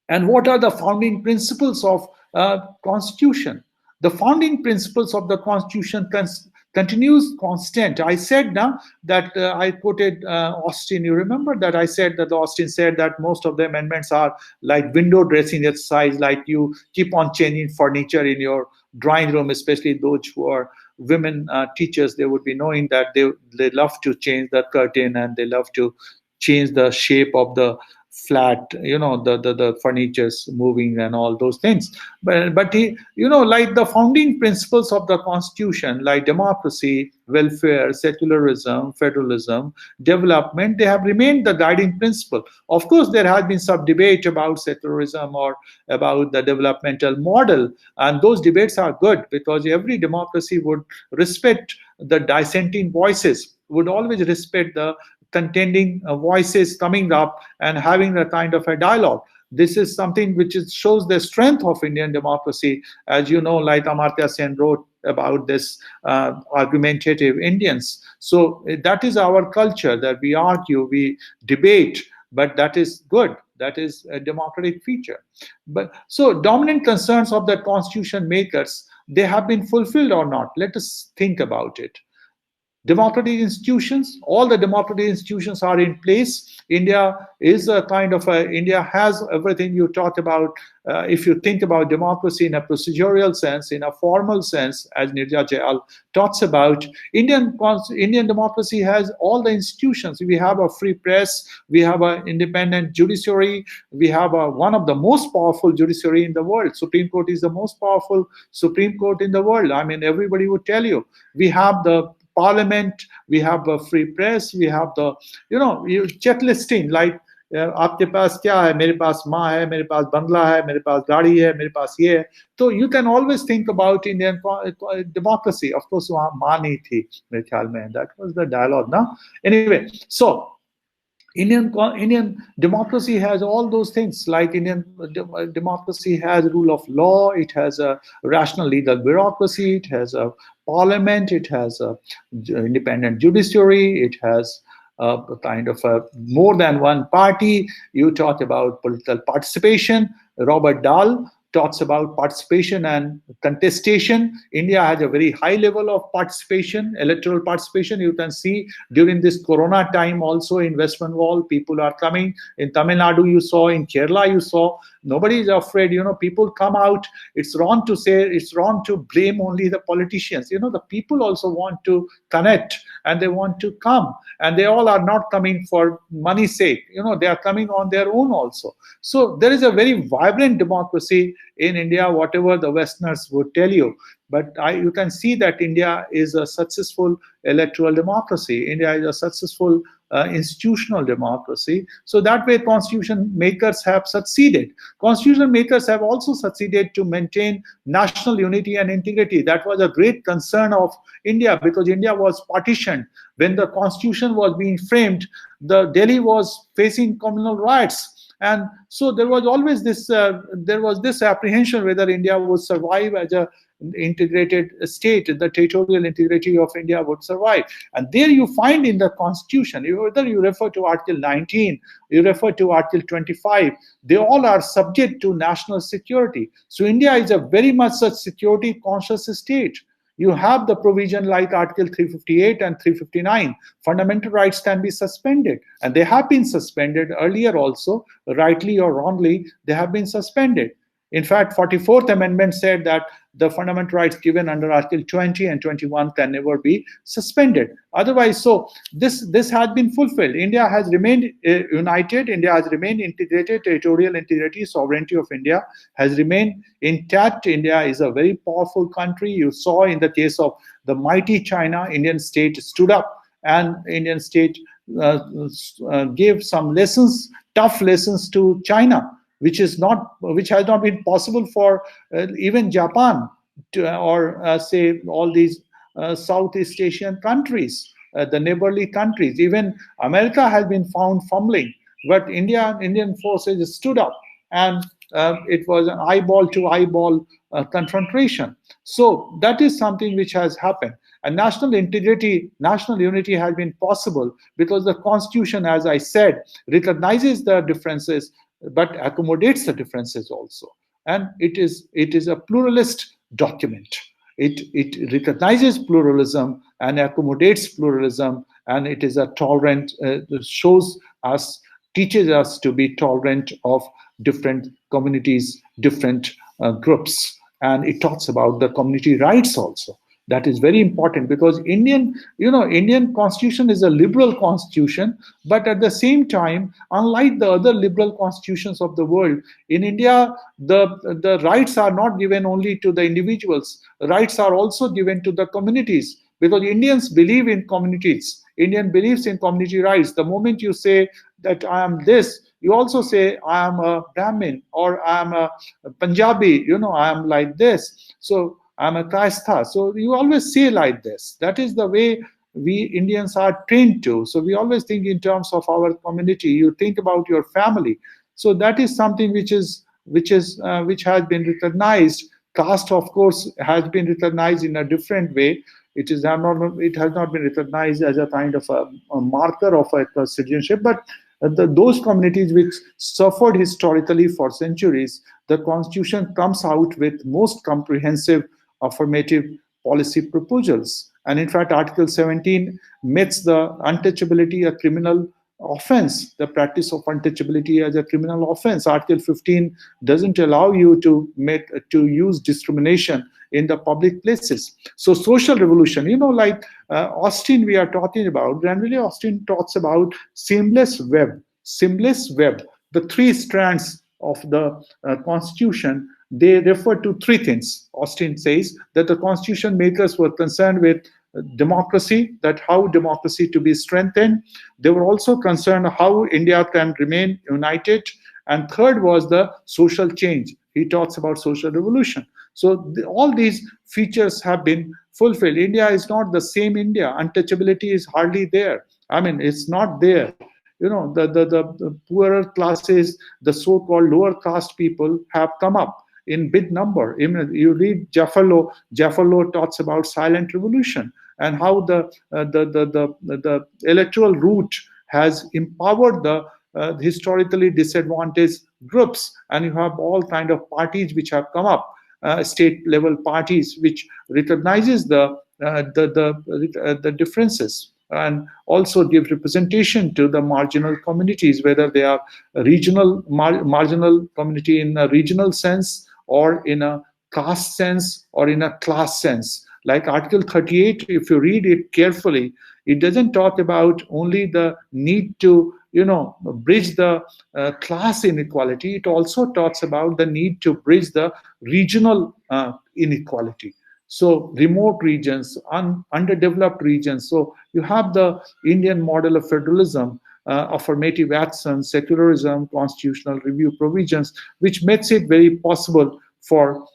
And what are the founding principles of constitution? The founding principles of the constitution continues constant. I said now that I quoted Austin. You remember that I said that Austin said that most of the amendments are like window dressing exercise, like you keep on changing furniture in your drawing room, especially those who are women teachers. They would be knowing that they love to change the curtain, and they love to change the shape of the flat, the furniture's moving and all those things. But he, like the founding principles of the constitution, like democracy, welfare, secularism, federalism, development, they have remained the guiding principle. Of course, there has been some debate about secularism or about the developmental model, and those debates are good, because every democracy would respect the dissenting voices, would always respect the contending voices coming up and having a kind of a dialogue. This is something which shows the strength of Indian democracy. As you know, like Amartya Sen wrote about this, argumentative Indians. So that is our culture, that we argue, we debate, but that is good. That is a democratic feature. But so dominant concerns of the constitution makers, they have been fulfilled or not? Let us think about it. Democratic institutions, all the democratic institutions are in place. India is a kind of India has everything you talk about. If you think about democracy in a procedural sense, in a formal sense, as Nirja Jayal talks about, Indian democracy has all the institutions. We have a free press, we have an independent judiciary, we have one of the most powerful judiciary in the world. Supreme Court is the most powerful Supreme Court in the world. I mean, everybody would tell you. We have the parliament, we have a free press, we have the, you checklisting, like आपके पास क्या है, मेरे पास माँ है, मेरे पास बंगला है, मेरे पास गाड़ी है, मेरे पास ये है. So you can always think about Indian democracy. Of course, वहाँ माँ नहीं थी मेरे ख्याल में. That was the dialogue, no? Anyway, so Indian democracy has all those things. Like Indian democracy has rule of law, it has a rational legal bureaucracy, it has a parliament, it has a independent judiciary, it has a kind of a more than one party. You talk about political participation. Robert Dahl talks about participation and contestation. India has a very high level of participation, electoral participation. You can see during this Corona time also in West Bengal, people are coming. In Tamil Nadu, you saw. In Kerala, you saw. Nobody is afraid. People come out. It's wrong to say, it's wrong to blame only the politicians. The people also want to connect, and they want to come. And they all are not coming for money's sake. They are coming on their own also. So there is a very vibrant democracy in India, whatever the Westerners would tell you. But you can see that India is a successful electoral democracy. India is a successful institutional democracy. So that way, constitution makers have succeeded. Constitution makers have also succeeded to maintain national unity and integrity. That was a great concern of India, because India was partitioned. When the constitution was being framed, the Delhi was facing communal riots. And so there was always this apprehension whether India would survive as a integrated state, the territorial integrity of India would survive. And there you find in the constitution, whether you refer to Article 19, you refer to Article 25, they all are subject to national security. So India is a very much such security conscious state. You have the provision like Article 358 and 359. Fundamental rights can be suspended, and they have been suspended earlier also, rightly or wrongly, they have been suspended. In fact, 44th Amendment said that the fundamental rights given under Article 20 and 21 can never be suspended. Otherwise, so this has been fulfilled. India has remained united. India has remained integrated. Territorial integrity, sovereignty of India has remained intact. India is a very powerful country. You saw in the case of the mighty China, Indian state stood up, and Indian state gave some lessons, tough lessons to China, which has not been possible for even Japan or say all these Southeast Asian countries, the neighborly countries. Even America has been found fumbling, but Indian forces stood up and it was an eyeball to eyeball confrontation. So that is something which has happened. And national integrity, national unity has been possible because the constitution, as I said, recognizes the differences but accommodates the differences also. And it is a pluralist document. It recognizes pluralism and accommodates pluralism, and it is a tolerant, shows us, teaches us to be tolerant of different communities, different groups. And it talks about the community rights also. That is very important because Indian constitution is a liberal constitution, but at the same time, unlike the other liberal constitutions of the world, in India, the rights are not given only to the individuals. Rights are also given to the communities because Indians believe in communities. Indian believes in community rights. The moment you say that I am this, you also say I am a Brahmin or I am a Punjabi, I am like this. So I'm a Kaistha. So you always say like this. That is the way we Indians are trained to. So we always think in terms of our community. You think about your family. So that is something which has been recognized. Caste, of course, has been recognized in a different way. It has not been recognized as a kind of a marker of a citizenship, but those communities which suffered historically for centuries, the constitution comes out with most comprehensive affirmative policy proposals. And in fact, Article 17 makes the untouchability a criminal offense, the practice of untouchability as a criminal offense. Article 15 doesn't allow you to use discrimination in the public places. So social revolution, like Austin we are talking about, Granville Austin talks about seamless web, the three strands of the Constitution. They refer to three things. Austin says that the Constitution makers were concerned with democracy, that how democracy to be strengthened. They were also concerned how India can remain united. And third was the social change. He talks about social revolution. So all these features have been fulfilled. India is not the same India. Untouchability is hardly there. I mean, it's not there. The poorer classes, the so-called lower caste people have come up in big number. You read Jaffarlo talks about silent revolution and how the electoral route has empowered the historically disadvantaged groups, and you have all kind of parties which have come up, state level parties which recognizes the differences and also give representation to the marginal communities, whether they are marginal community in a regional sense or in a caste sense or in a class sense. Like Article 38, if you read it carefully, it doesn't talk about only the need to bridge the class inequality. It also talks about the need to bridge the regional inequality. So remote regions, underdeveloped regions. So you have the Indian model of federalism, affirmative action, secularism, constitutional review provisions, which makes it very possible for.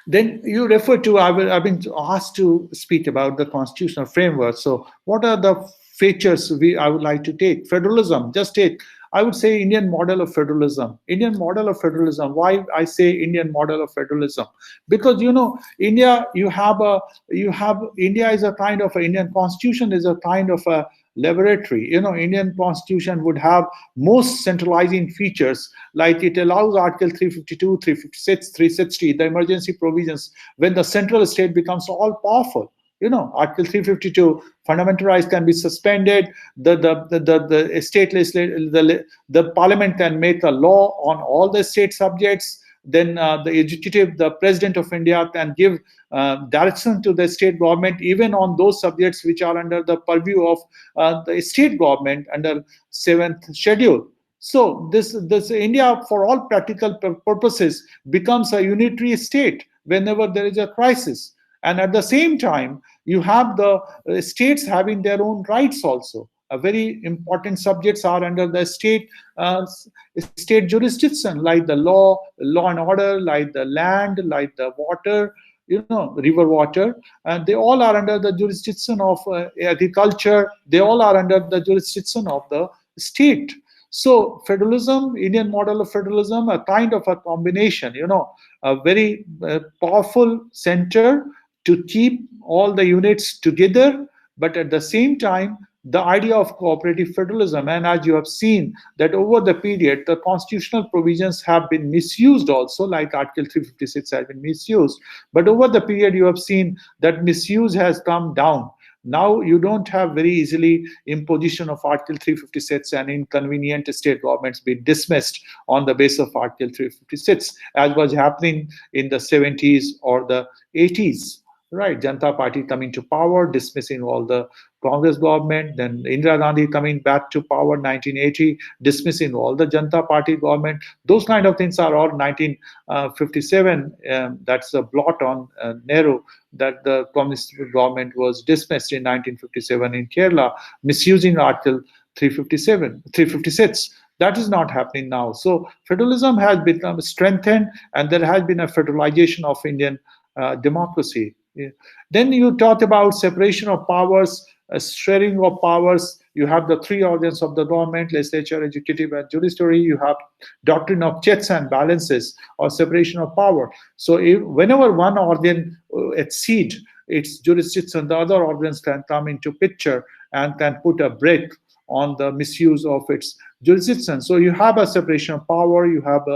Then you refer to, I've been asked to speak about the constitutional framework. So what are the features I would like to take? Federalism, just take, I would say Indian model of federalism. Indian model of federalism. Why I say Indian model of federalism? Because India, India is a kind of Indian constitution is a kind of a laboratory. Indian constitution would have most centralizing features, like it allows Article 352, 356, 360, the emergency provisions, when the central state becomes all powerful. Article 352, fundamental rights can be suspended. The state legislature, the parliament can make a law on all the state subjects. Then the executive, the president of India, can give direction to the state government, even on those subjects which are under the purview of the state government under 7th schedule. So this India, for all practical purposes, becomes a unitary state whenever there is a crisis. And at the same time, you have the states having their own rights also. Very important subjects are under the state jurisdiction, like the law and order, like the land, like the water, river water. And they all are under the jurisdiction of agriculture. They all are under the jurisdiction of the state. So federalism, Indian model of federalism, a kind of a combination, a very powerful center to keep all the units together, but at the same time, the idea of cooperative federalism. And as you have seen, that over the period, the constitutional provisions have been misused also, like Article 356 has been misused. But over the period, you have seen that misuse has come down. Now you don't have very easily imposition of Article 356 and inconvenient state governments being dismissed on the basis of Article 356, as was happening in the 70s or the 80s. Right, Janata Party coming to power, dismissing all the Congress government, then Indira Gandhi coming back to power 1980, dismissing all the Janata Party government. Those kind of things are all 1957. That's a blot on Nehru, that the communist government was dismissed in 1957 in Kerala, misusing Article 356. That is not happening now. So federalism has become strengthened, and there has been a federalization of Indian democracy. Yeah. Then you talked about separation of powers, sharing of powers. You have the three organs of the government: legislature, executive, and judiciary. You have doctrine of checks and balances, or separation of power. So whenever one organ exceed its jurisdiction, the other organs can come into picture and can put a brake on the misuse of its jurisdiction. So you have a separation of power. You have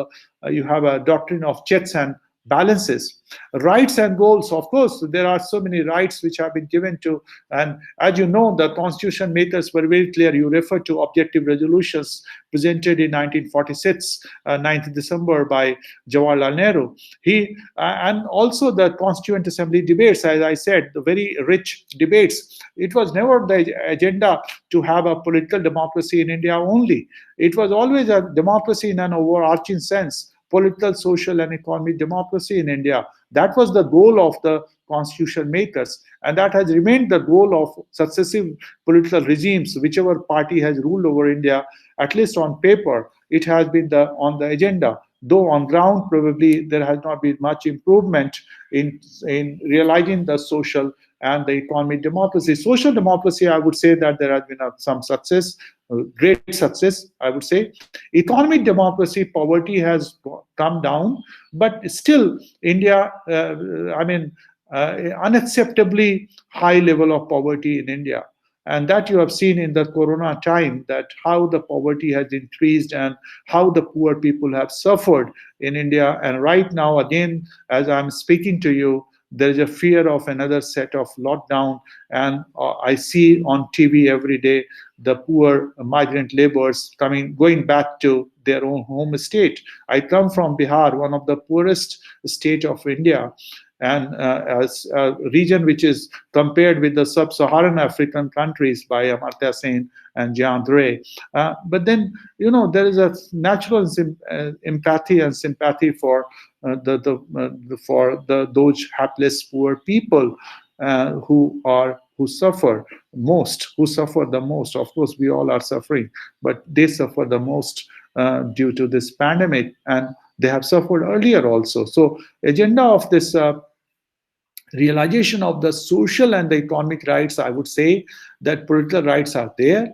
a doctrine of checks and balances. Rights and goals, of course, there are so many rights which have been given to, and as you know, the constitution makers were very clear. You refer to objective resolutions presented in 1946, 9th December, by Jawaharlal Nehru. And also the Constituent Assembly debates, as I said, the very rich debates. It was never the agenda to have a political democracy in India only. It was always a democracy in an overarching sense: political, social, and economic democracy in India. That was the goal of the constitution makers, and that has remained the goal of successive political regimes. Whichever party has ruled over India, at least on paper, it has been on the agenda. Though on ground, probably there has not been much improvement in realizing the social and the economic democracy. Social democracy, I would say that there has been some success, great success, I would say. Economic democracy, poverty has come down, but still India, unacceptably high level of poverty in India. And that you have seen in the corona time, that how the poverty has increased and how the poor people have suffered in India. And right now, again, as I'm speaking to you, there is a fear of another set of lockdown. And I see on TV every day the poor migrant laborers going back to their own home state. I come from Bihar, one of the poorest state of India, and as a region which is compared with the sub-Saharan African countries by Amartya Sen and Jean Drey. But then, there is a natural empathy and sympathy for those hapless poor people who suffer the most. Of course, we all are suffering, but they suffer the most due to this pandemic, and they have suffered earlier also. So, agenda of this realization of the social and the economic rights, I would say that political rights are there.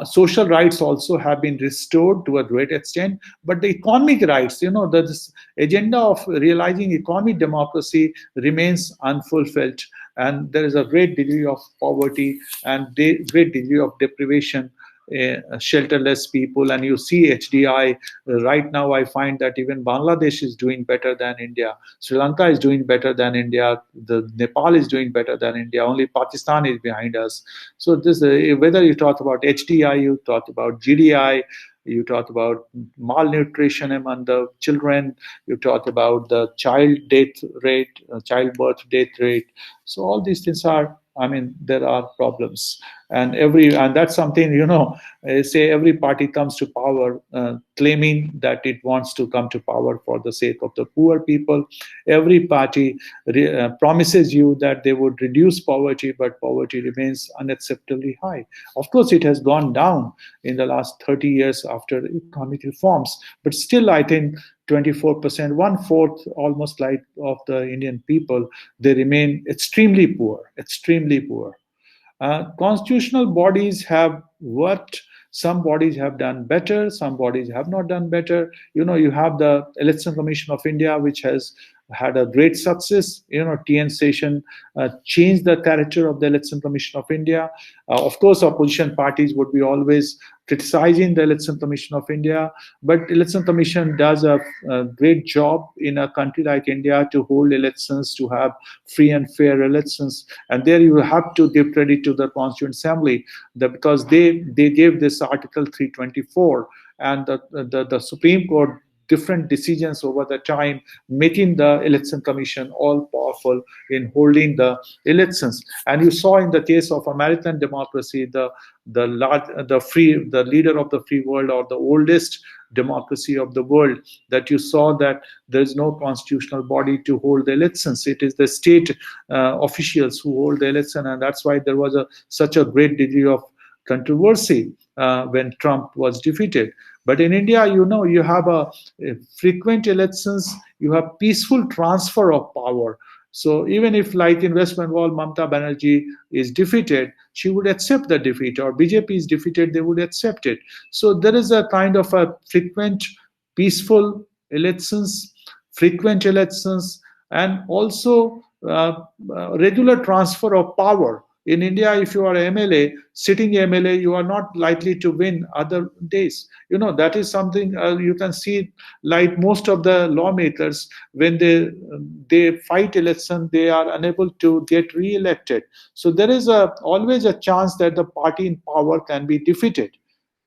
Social rights also have been restored to a great extent, but the economic rights, this agenda of realizing economic democracy remains unfulfilled, and there is a great degree of poverty and great degree of deprivation, shelterless people. And you see HDI right now. I find that even Bangladesh is doing better than India. Sri Lanka is doing better than India. The Nepal is doing better than India. Only Pakistan is behind us. So this, whether you talk about HDI, you talk about GDI, you talk about malnutrition among the children, you talk about the childbirth death rate. So all these things are, there are problems, and that's something, say every party comes to power claiming that it wants to come to power for the sake of the poor people. Every party promises you that they would reduce poverty, but poverty remains unacceptably high. Of course, it has gone down in the last 30 years after economic reforms, but still, I think 24%, one-fourth almost like of the Indian people, they remain extremely poor, extremely poor. Constitutional bodies have worked Some bodies have done better, some bodies have not done better. You have the Election Commission of India, which has had a great success. TN Session changed the character of the Election Commission of India. Of course, opposition parties would be always criticizing the Election Commission of India, but Election Commission does a great job in a country like India to hold elections, to have free and fair elections. And there you have to give credit to the Constituent Assembly, because they gave this Article 324, and the Supreme Court different decisions over the time, making the Election Commission all powerful in holding the elections. And you saw in the case of American democracy, the leader of the free world, or the oldest democracy of the world, that you saw that there is no constitutional body to hold the elections. It is the state officials who hold the election, and that's why there was such a great degree of controversy when Trump was defeated. But in India, you have a frequent elections, you have peaceful transfer of power. So even if, like in West Bengal, Mamata Banerjee is defeated, she would accept the defeat, or BJP is defeated, they would accept it. So there is a kind of a frequent, peaceful elections, frequent elections, and also regular transfer of power. In India, if you are MLA, sitting MLA, you are not likely to win other days. That is something you can see, like most of the lawmakers, when they fight election, they are unable to get re-elected. So there is always a chance that the party in power can be defeated.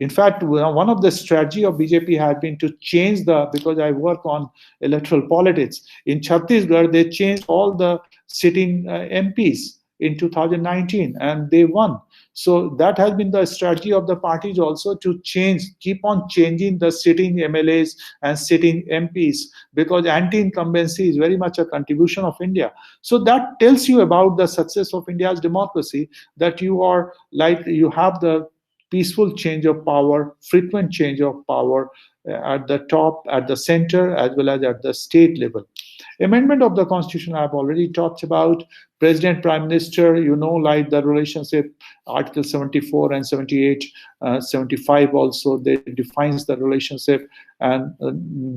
In fact, one of the strategy of BJP has been to change because I work on electoral politics. In Chhattisgarh, they changed all the sitting MPs in 2019, and they won. So that has been the strategy of the parties also, to keep on changing the sitting MLAs and sitting MPs, because anti-incumbency is very much a contribution of India. So that tells you about the success of India's democracy, that you have the peaceful change of power, frequent change of power at the top, at the center, as well as at the state level. Amendment of the Constitution I've already talked about. President, Prime Minister, like the relationship, Article 74 and 78, 75 also, they defines the relationship. And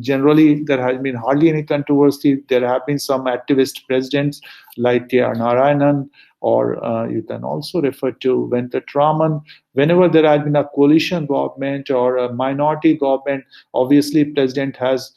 generally, there has been hardly any controversy. There have been some activist presidents like K.R. Narayanan, or you can also refer to Venkatraman. Whenever there has been a coalition government or a minority government, obviously President has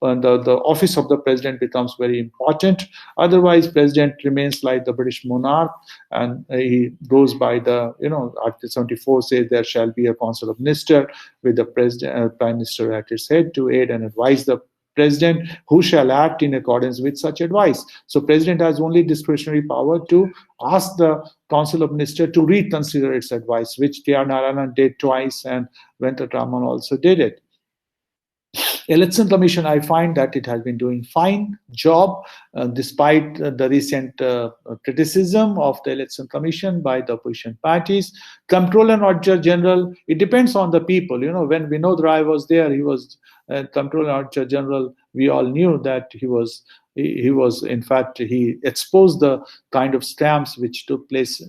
the office of the president becomes very important. Otherwise, president remains like the British monarch, and he goes by the, Article 74 says there shall be a council of ministers with the president, prime minister at its head, to aid and advise the president, who shall act in accordance with such advice. So president has only discretionary power to ask the council of ministers to reconsider its advice, which K.R. Narayanan did twice, and Venkatraman also did it. Election Commission, I find that it has been doing fine job, despite the recent criticism of the Election Commission by the opposition parties. Comptroller and Auditor General, it depends on the people. When Vinod Rai was there, he was Comptroller and Auditor General. We all knew that he was, in fact, he exposed the kind of scams which took place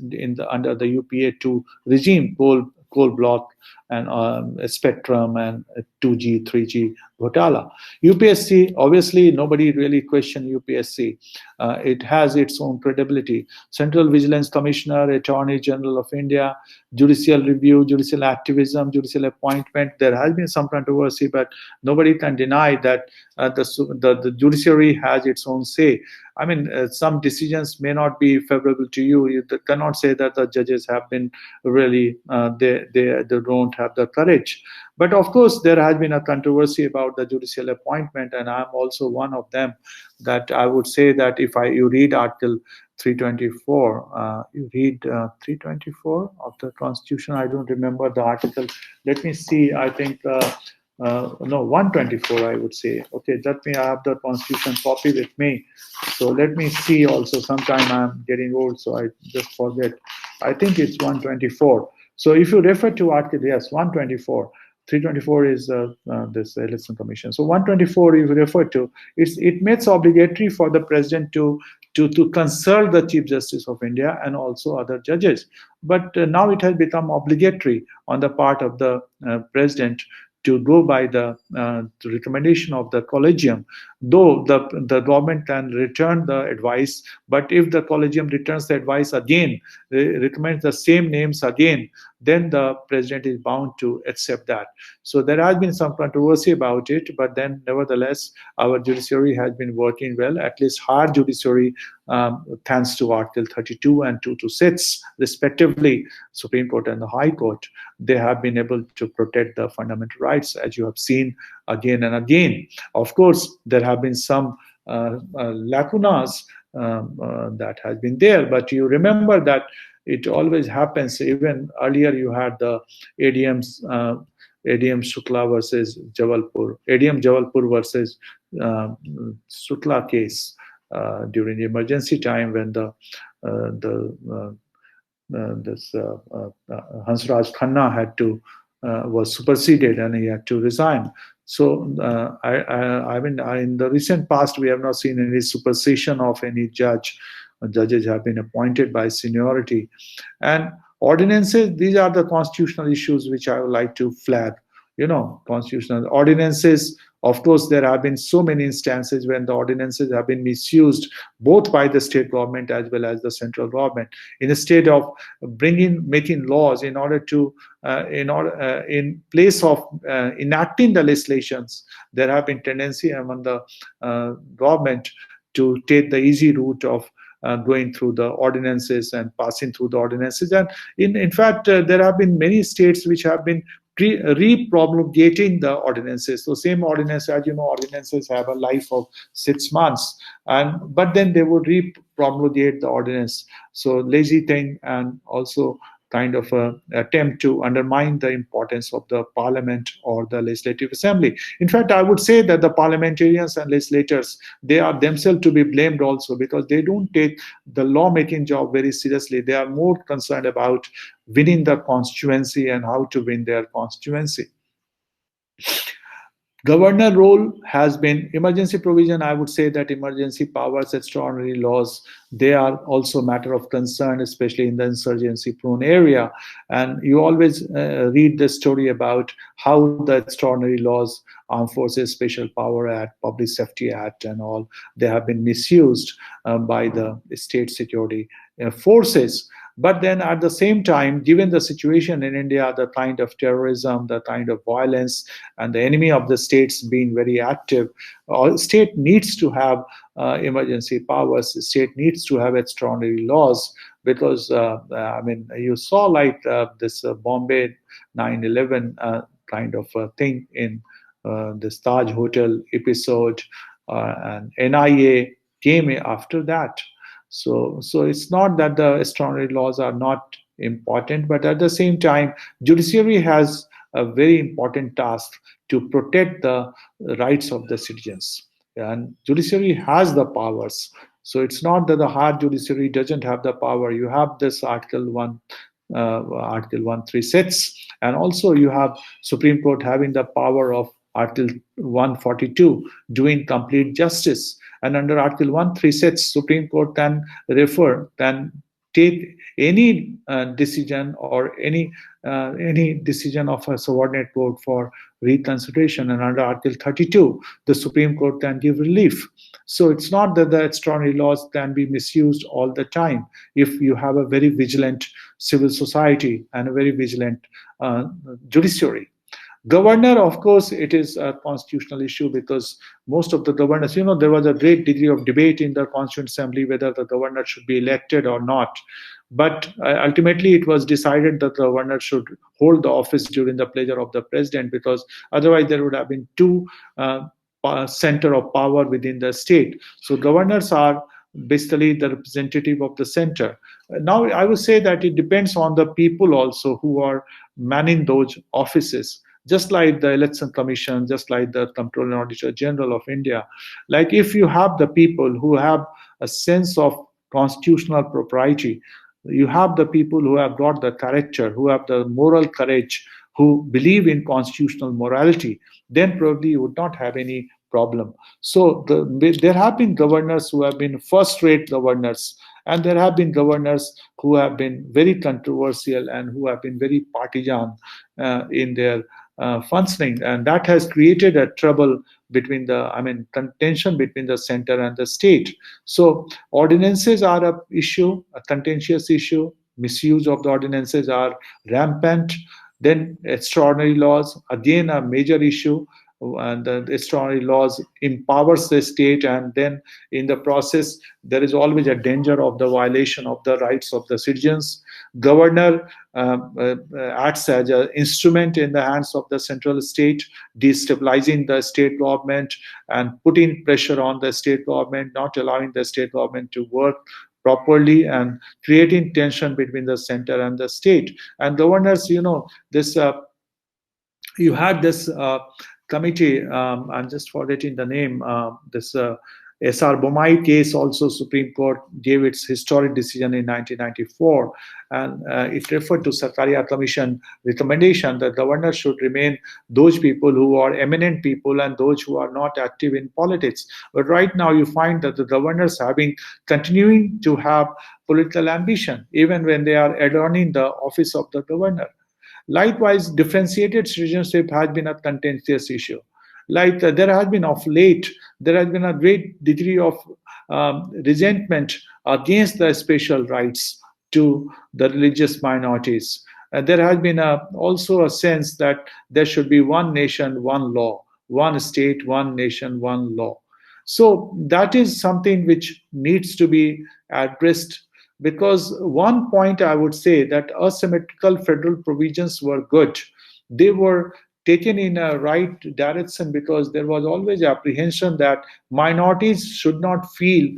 under the UPA-2 regime, coal block and spectrum and 2G, 3G Ghotala. UPSC, obviously, nobody really questioned UPSC. It has its own credibility. Central Vigilance Commissioner, Attorney General of India, judicial review, judicial activism, judicial appointment. There has been some controversy, but nobody can deny that the judiciary has its own say. I mean, some decisions may not be favorable to you. You cannot say that the judges have been really, they don't have the courage. But of course, there has been a controversy about the judicial appointment, and I'm also one of them, that I would say that if you read Article 324, you read 324 of the Constitution. I don't remember the article. Let me see. I think, no, 124, I would say. Okay, that means I have the Constitution copy with me. So let me see also. Sometime I'm getting old, so I just forget. I think it's 124. So if you refer to Article, yes, 124. 324 is this Election Commission. So 124, if you refer to, it makes obligatory for the president to to consult the Chief Justice of India and also other judges. But now it has become obligatory on the part of the president to go by the recommendation of the collegium, though the government can return the advice. But if the collegium returns the advice again, recommends the same names again, then the president is bound to accept that. So there has been some controversy about it, but then nevertheless, our judiciary has been working well, at least hard judiciary, thanks to Article 32 and 226, respectively, Supreme Court and the High Court. They have been able to protect the fundamental rights, as you have seen again and again. Of course, there have been some lacunas that has been there, but you remember that it always happens. Even earlier, you had the ADM's ADM Shukla versus Jabalpur, ADM Jabalpur versus Shukla case during the emergency time when Hansraj Khanna had to was superseded and he had to resign. So I mean, in the recent past, we have not seen any supersession of any judge. Judges have been appointed by seniority. And ordinances, these are the constitutional issues which I would like to flag. You know, constitutional ordinances, of course, there have been so many instances when the ordinances have been misused, both by the state government as well as the central government. Instead of making laws in order to, in place of enacting the legislations, there have been tendency among the government to take the easy route of going through the ordinances and passing through the ordinances. And in fact, there have been many states which have been re-promulgating the ordinances. So same ordinance, as you know, ordinances have a life of 6 months, but then they would re-promulgate the ordinance. So lazy thing, and also kind of an attempt to undermine the importance of the parliament or the legislative assembly. In fact, I would say that the parliamentarians and legislators, they are themselves to be blamed also, because they don't take the lawmaking job very seriously. They are more concerned about winning the constituency and how to win their constituency. Governor role has been emergency provision. I would say that emergency powers, extraordinary laws, they are also matter of concern, especially in the insurgency prone area. And you always read the story about how the extraordinary laws, Armed Forces Special Power Act, Public Safety Act and all, they have been misused by the state security forces. But then at the same time, given the situation in India, the kind of terrorism, the kind of violence, and the enemy of the states being very active, state needs to have emergency powers. The state needs to have extraordinary laws, because, I mean, you saw like this Bombay 9/11 kind of thing in this Taj Hotel episode, and NIA came after that. So it's not that the extraordinary laws are not important, but at the same time, judiciary has a very important task to protect the rights of the citizens. And judiciary has the powers. So it's not that the hard judiciary doesn't have the power. You have this Article 136, and also you have Supreme Court having the power of Article 142, doing complete justice. And under Article 136, Supreme Court can take any decision or any decision of a subordinate court for reconsideration. And under Article 32, the Supreme Court can give relief. So it's not that the extraordinary laws can be misused all the time if you have a very vigilant civil society and a very vigilant judiciary. Governor, of course, it is a constitutional issue, because most of the governors, you know, there was a great degree of debate in the Constituent Assembly whether the governor should be elected or not. But ultimately, it was decided that the governor should hold the office during the pleasure of the president, because otherwise there would have been two center of power within the state. So governors are basically the representative of the center. Now, I would say that it depends on the people also who are manning those offices. Just like the Election Commission, just like the Comptroller and Auditor General of India. Like if you have the people who have a sense of constitutional propriety, you have the people who have got the character, who have the moral courage, who believe in constitutional morality, then probably you would not have any problem. So there have been governors who have been first-rate governors, and there have been governors who have been very controversial and who have been very partisan in their functioning, and that has created a trouble between contention between the center and the state. So ordinances are a issue, a contentious issue. Misuse of the ordinances are rampant. Then extraordinary laws, again a major issue, and the extraordinary laws empowers the state, and then in the process there is always a danger of the violation of the rights of the citizens. Governor acts as an instrument in the hands of the central state, destabilizing the state government and putting pressure on the state government, not allowing the state government to work properly, and creating tension between the center and the state. And governors, this you had this committee, I'm just forgetting the name, this S.R. Bomai case, also Supreme Court gave its historic decision in 1994, and it referred to Sarkaria Commission recommendation that governors should remain those people who are eminent people and those who are not active in politics. But right now you find that the governors continuing to have political ambition, even when they are adorning the office of the governor. Likewise, differentiated citizenship has been a contentious issue. Like there has been of late, there has been a great degree of resentment against the special rights to the religious minorities. There has been also a sense that there should be one nation, one law, one state, one nation, one law. So that is something which needs to be addressed, because one point I would say that asymmetrical federal provisions were good. They were taken in a right direction, because there was always apprehension that minorities should not feel,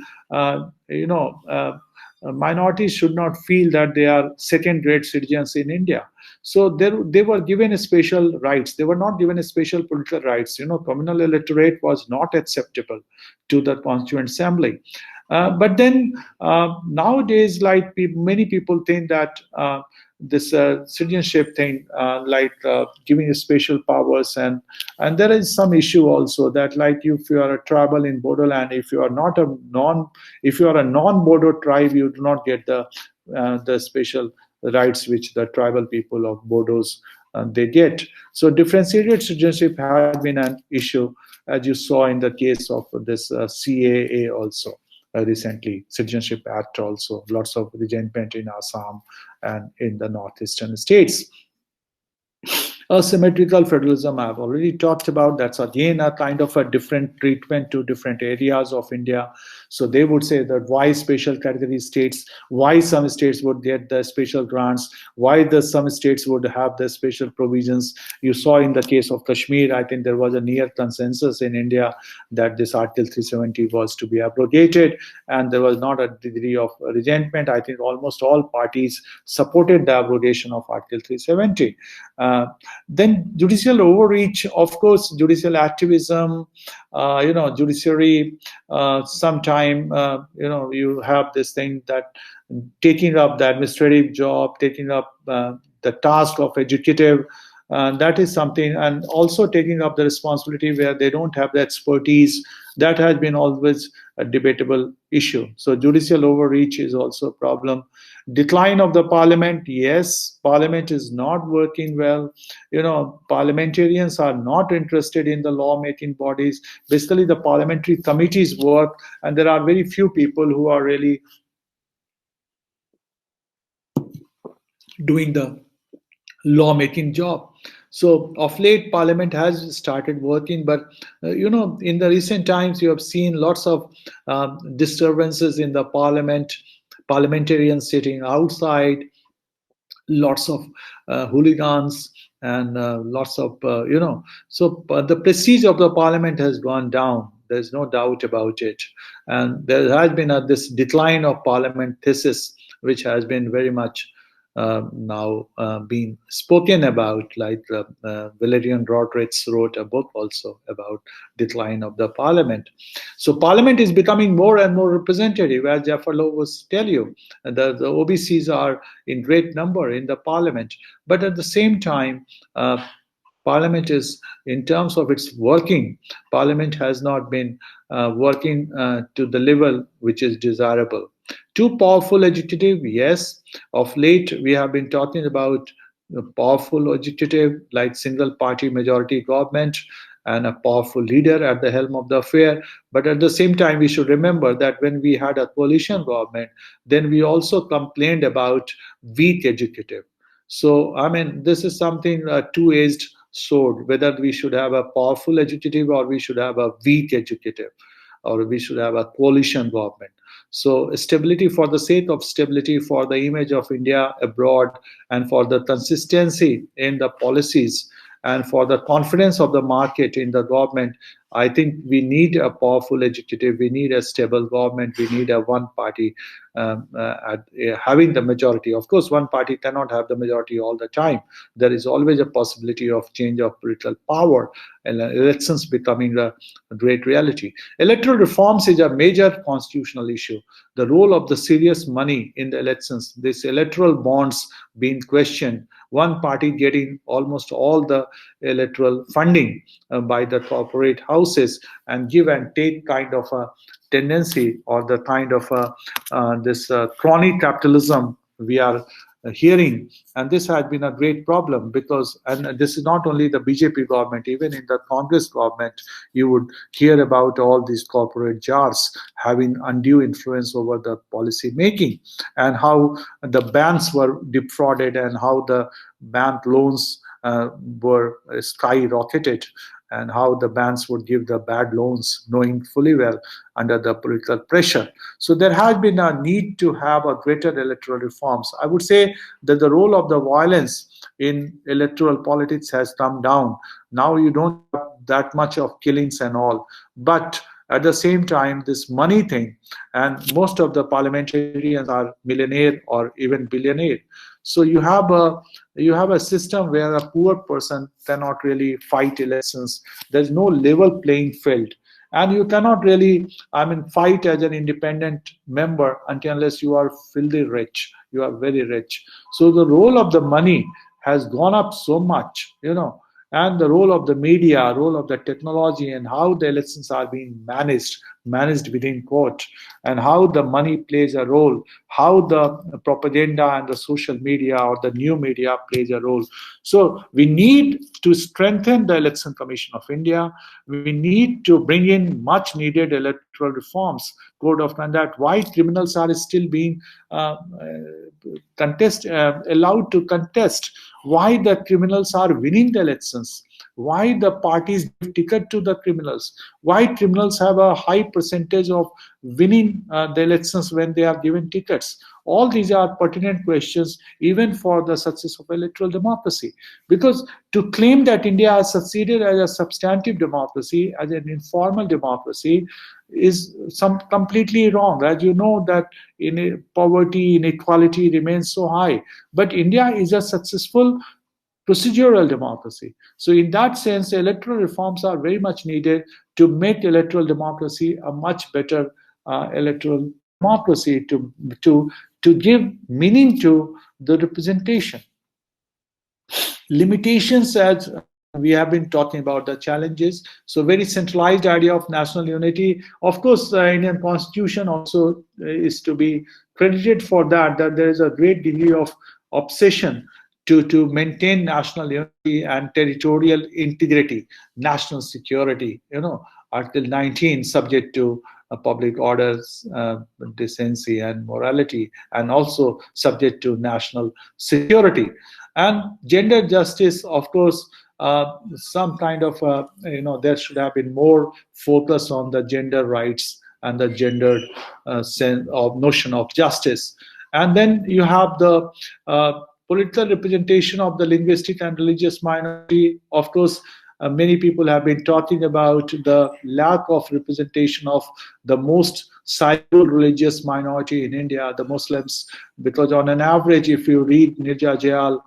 minorities should not feel that they are second-rate citizens in India. So they were given special rights. They were not given special political rights. Communal electorate was not acceptable to the Constituent Assembly. But then nowadays, like many people think that this citizenship thing, giving special powers, and there is some issue also that, like, if you are a tribal in Bodoland, if you are a non-Bodo tribe, you do not get the special rights which the tribal people of Bodos they get. So differentiated citizenship has been an issue, as you saw in the case of this CAA also. Recently, Citizenship Act also, lots of resentment in Assam and in the northeastern states. Asymmetrical federalism, I've already talked about. That's again a kind of a different treatment to different areas of India. So they would say that why special category states, why some states would get the special grants, why some states would have the special provisions. You saw in the case of Kashmir, I think there was a near consensus in India that this Article 370 was to be abrogated, and there was not a degree of resentment. I think almost all parties supported the abrogation of Article 370. Then judicial overreach, of course, judicial activism, judiciary, sometime, you have this thing that taking up the administrative job, taking up the task of executive, that is something, and also taking up the responsibility where they don't have the expertise. That has been always a debatable issue. So judicial overreach is also a problem. Decline of the parliament, yes, parliament is not working well. Parliamentarians are not interested in the lawmaking bodies. Basically, the parliamentary committees work, and there are very few people who are really doing the lawmaking job. So of late, Parliament has started working, but in the recent times, you have seen lots of disturbances in the Parliament, parliamentarians sitting outside, lots of hooligans, and lots of So the prestige of the Parliament has gone down. There's no doubt about it, and there has been this decline of Parliament thesis, which has been very much now being spoken about. Like Valerian Rodriguez wrote a book also about decline of the Parliament. So Parliament is becoming more and more representative, as Jafar Low was tell you. The OBCs are in great number in the Parliament, but at the same time, Parliament is, in terms of its working, Parliament has not been working to the level which is desirable. Too powerful executive, yes. Of late, we have been talking about a powerful executive like single party majority government and a powerful leader at the helm of the affair. But at the same time, we should remember that when we had a coalition government, then we also complained about weak executive. So, I mean, this is something a two-edged sword, whether we should have a powerful executive or we should have a weak executive or we should have a coalition government. So stability for the sake of stability, for the image of India abroad, and for the consistency in the policies, and for the confidence of the market in the government, I think we need a powerful executive, we need a stable government, we need a one party having the majority. Of course, one party cannot have the majority all the time. There is always a possibility of change of political power and elections becoming a great reality. Electoral reforms is a major constitutional issue. The role of the serious money in the elections, this electoral bonds being questioned, one party getting almost all the electoral funding by the corporate houses, and give and take kind of a tendency, or the kind of this crony capitalism we are hearing. And this has been a great problem, because, and this is not only the BJP government, even in the Congress government, you would hear about all these corporate jars having undue influence over the policy making, and how the banks were defrauded, and how the bank loans were skyrocketed, and how the banks would give the bad loans knowing fully well under the political pressure. So there has been a need to have a greater electoral reforms. I would say that the role of the violence in electoral politics has come down. Now you don't have that much of killings and all, but at the same time, this money thing, and most of the parliamentarians are millionaire or even billionaire. So you have a system where a poor person cannot really fight elections. There's no level playing field, and you cannot really, I mean, fight as an independent member until unless you are filthy rich. You are very rich. So the role of the money has gone up so much, and the role of the media, role of the technology, and how the elections are being managed within court, and how the money plays a role, how the propaganda and the social media or the new media plays a role. So we need to strengthen the Election Commission of India. We need to bring in much needed electoral reforms, code of conduct. Why criminals are still being allowed to contest? Why the criminals are winning the elections? Why the parties give ticket to the criminals? Why criminals have a high percentage of winning the elections when they are given tickets? All these are pertinent questions even for the success of electoral democracy. Because to claim that India has succeeded as a substantive democracy, as an informal democracy, is completely wrong. As you know that poverty, inequality remains so high. But India is a successful procedural democracy. So in that sense, electoral reforms are very much needed to make electoral democracy a much better electoral democracy, to give meaning to the representation. Limitations, as we have been talking about the challenges. So very centralized idea of national unity. Of course, the Indian Constitution also is to be credited for that there is a great degree of obsession to maintain national unity and territorial integrity, national security, Article 19, subject to public orders, decency and morality, and also subject to national security. And gender justice, of course, some kind of, there should have been more focus on the gender rights and the gendered sense of notion of justice. And then you have the political representation of the linguistic and religious minority. Of course, many people have been talking about the lack of representation of the most sizable religious minority in India, the Muslims, because on an average, if you read Nirja Jayal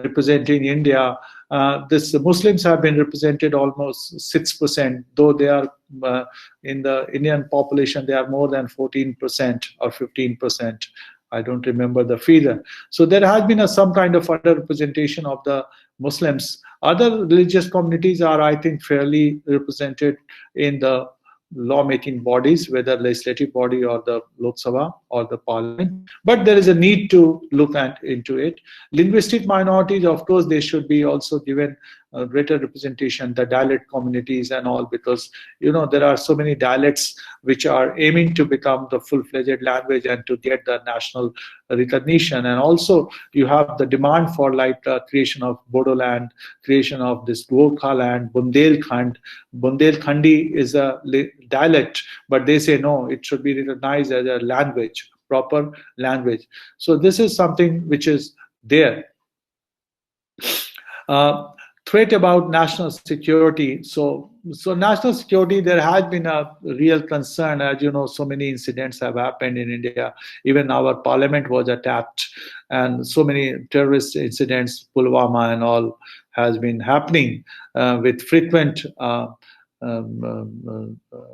representing India, the Muslims have been represented almost 6%, though they are in the Indian population, they are more than 14% or 15%. I don't remember the figure. So there has been some kind of underrepresentation of the Muslims. Other religious communities are, I think, fairly represented in the lawmaking bodies, whether legislative body or the Lok Sabha or the parliament. But there is a need to look into it. Linguistic minorities, of course, they should be also given greater representation, the dialect communities and all, because there are so many dialects which are aiming to become the full-fledged language and to get the national recognition. And also you have the demand for like creation of Bodoland, creation of this Gorkha land, Bundelkhand. Bundelkhandi is a dialect, but they say no, it should be recognized as a language, proper language. So this is something which is there. Threat about national security. So national security, there has been a real concern. As you know, so many incidents have happened in India. Even our parliament was attacked, and so many terrorist incidents, Pulwama and all, has been happening with frequent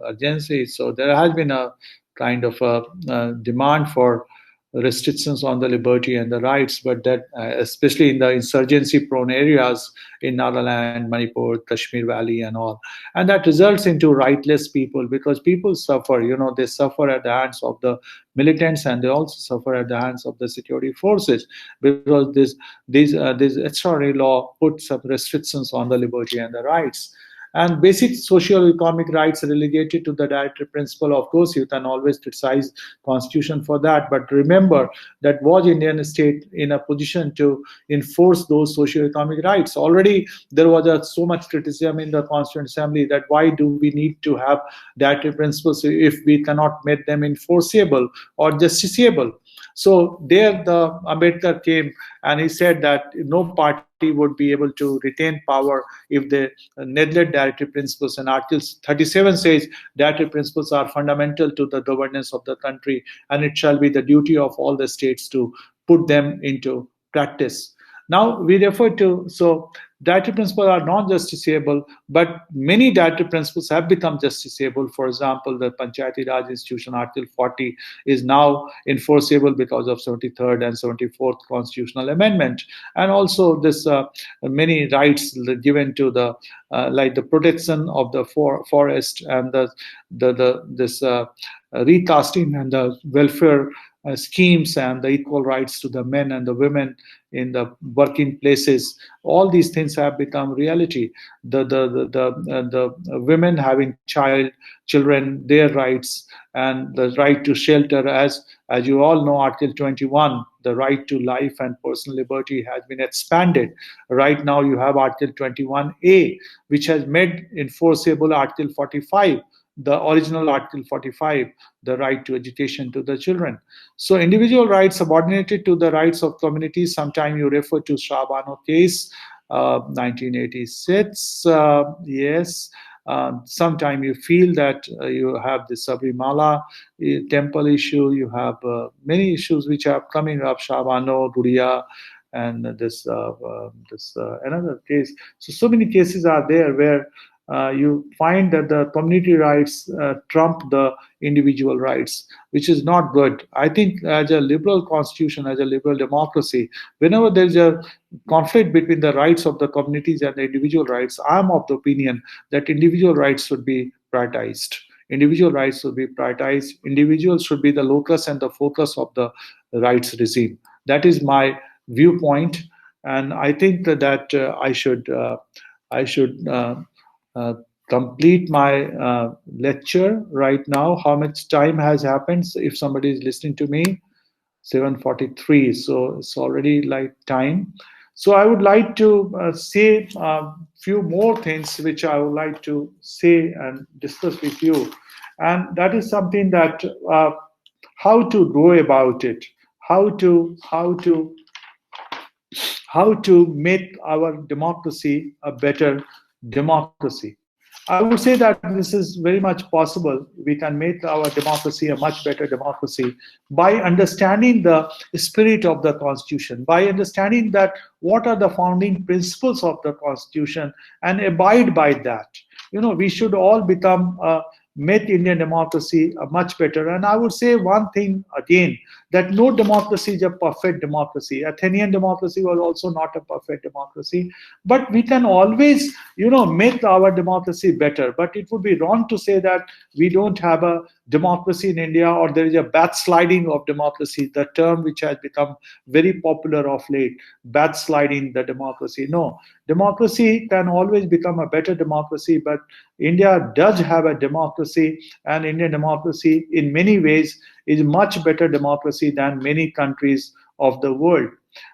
urgency. So there has been a kind of a demand for restrictions on the liberty and the rights, but that especially in the insurgency prone areas in Nagaland, Manipur, Kashmir Valley and all. And that results into rightless people, because people suffer, they suffer at the hands of the militants, and they also suffer at the hands of the security forces, because this extraordinary law puts some restrictions on the liberty and the rights. And basic socio-economic rights relegated to the directive principle. Of course, you can always criticize constitution for that, but remember that was Indian state in a position to enforce those socio-economic rights? Already there was so much criticism in the Constituent Assembly that why do we need to have directive principles if we cannot make them enforceable or justiciable? So there the Ambedkar came and he said that no party would be able to retain power if they neglect directive principles. And Article 37 says directive principles are fundamental to the governance of the country, and it shall be the duty of all the states to put them into practice. Now we refer to, so directive principles are non-justiciable, but many directive principles have become justiciable. For example, the Panchayati Raj Institution, Article 40, is now enforceable because of 73rd and 74th constitutional amendment. And also this many rights given to the, like the protection of the forest and this recasting and the welfare schemes and the equal rights to the men and the women in the working places. All these things have become reality. The women having children, their rights, and the right to shelter, as you all know, Article 21, the right to life and personal liberty has been expanded. Right now you have Article 21A, which has made enforceable Article 45, the original Article 45, the right to education to the children. So individual rights subordinated to the rights of communities. Sometime you refer to Shah Bano case, 1986. Yes. Sometime you feel that you have the Sabrimala temple issue. You have many issues which are coming up, Shah Bano, Guria, and this another case. So many cases are there where you find that the community rights trump the individual rights, which is not good. I think as a liberal constitution, as a liberal democracy, whenever there is a conflict between the rights of the communities and the individual rights, I'm of the opinion that individual rights should be prioritized. Individual rights should be prioritized. Individuals should be the locus and the focus of the rights regime. That is my viewpoint, and I think that I should complete my lecture right now. How much time has happened? So if somebody is listening to me, 7:43, so it's already like time. So I would like to say a few more things which I would like to say and discuss with you, and that is something that how to go about it, how to make our democracy a better democracy. I would say that this is very much possible. We can make our democracy a much better democracy by understanding the spirit of the Constitution, by understanding that what are the founding principles of the Constitution and abide by that. We should all become make Indian democracy much better. And I would say one thing again, that no democracy is a perfect democracy. Athenian democracy was also not a perfect democracy, but we can always, make our democracy better. But it would be wrong to say that we don't have a democracy in India, or there is a backsliding of democracy, the term which has become very popular of late, backsliding the democracy. No, democracy can always become a better democracy, but India does have a democracy, and Indian democracy in many ways is much better democracy than many countries of the world.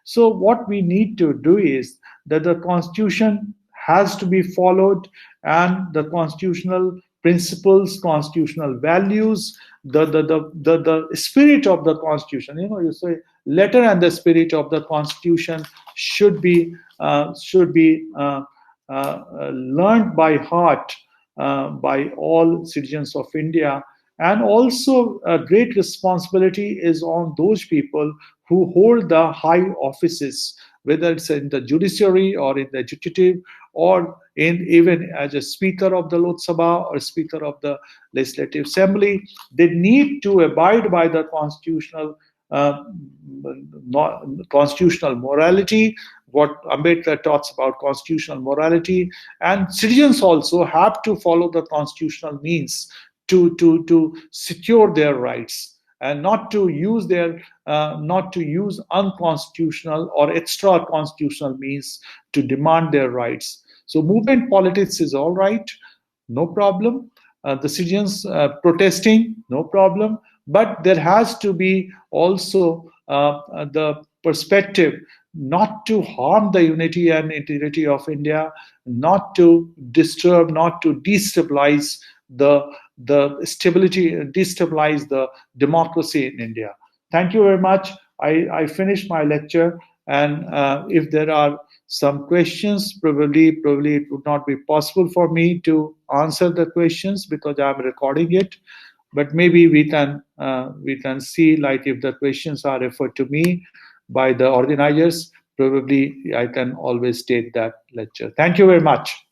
So what we need to do is that the constitution has to be followed, and the constitutional principles, constitutional values, the spirit of the constitution, you say letter and the spirit of the constitution should be learned by heart by all citizens of India. And also, a great responsibility is on those people who hold the high offices, whether it's in the judiciary or in the executive, or in even as a speaker of the Lok Sabha or speaker of the Legislative Assembly. They need to abide by the uh, constitutional morality, what Ambedkar talks about constitutional morality, and citizens also have to follow the constitutional means to secure their rights, and not to use unconstitutional or extra constitutional means to demand their rights. So movement politics is all right, no problem. The citizens protesting, no problem. But there has to be also the perspective not to harm the unity and integrity of India, not to disturb, not to destabilize destabilize the democracy in India. Thank you very much. I finished my lecture, and if there are some questions, probably it would not be possible for me to answer the questions because I'm recording it. But maybe we can see, like, if the questions are referred to me by the organizers, probably I can always take that lecture. Thank you very much.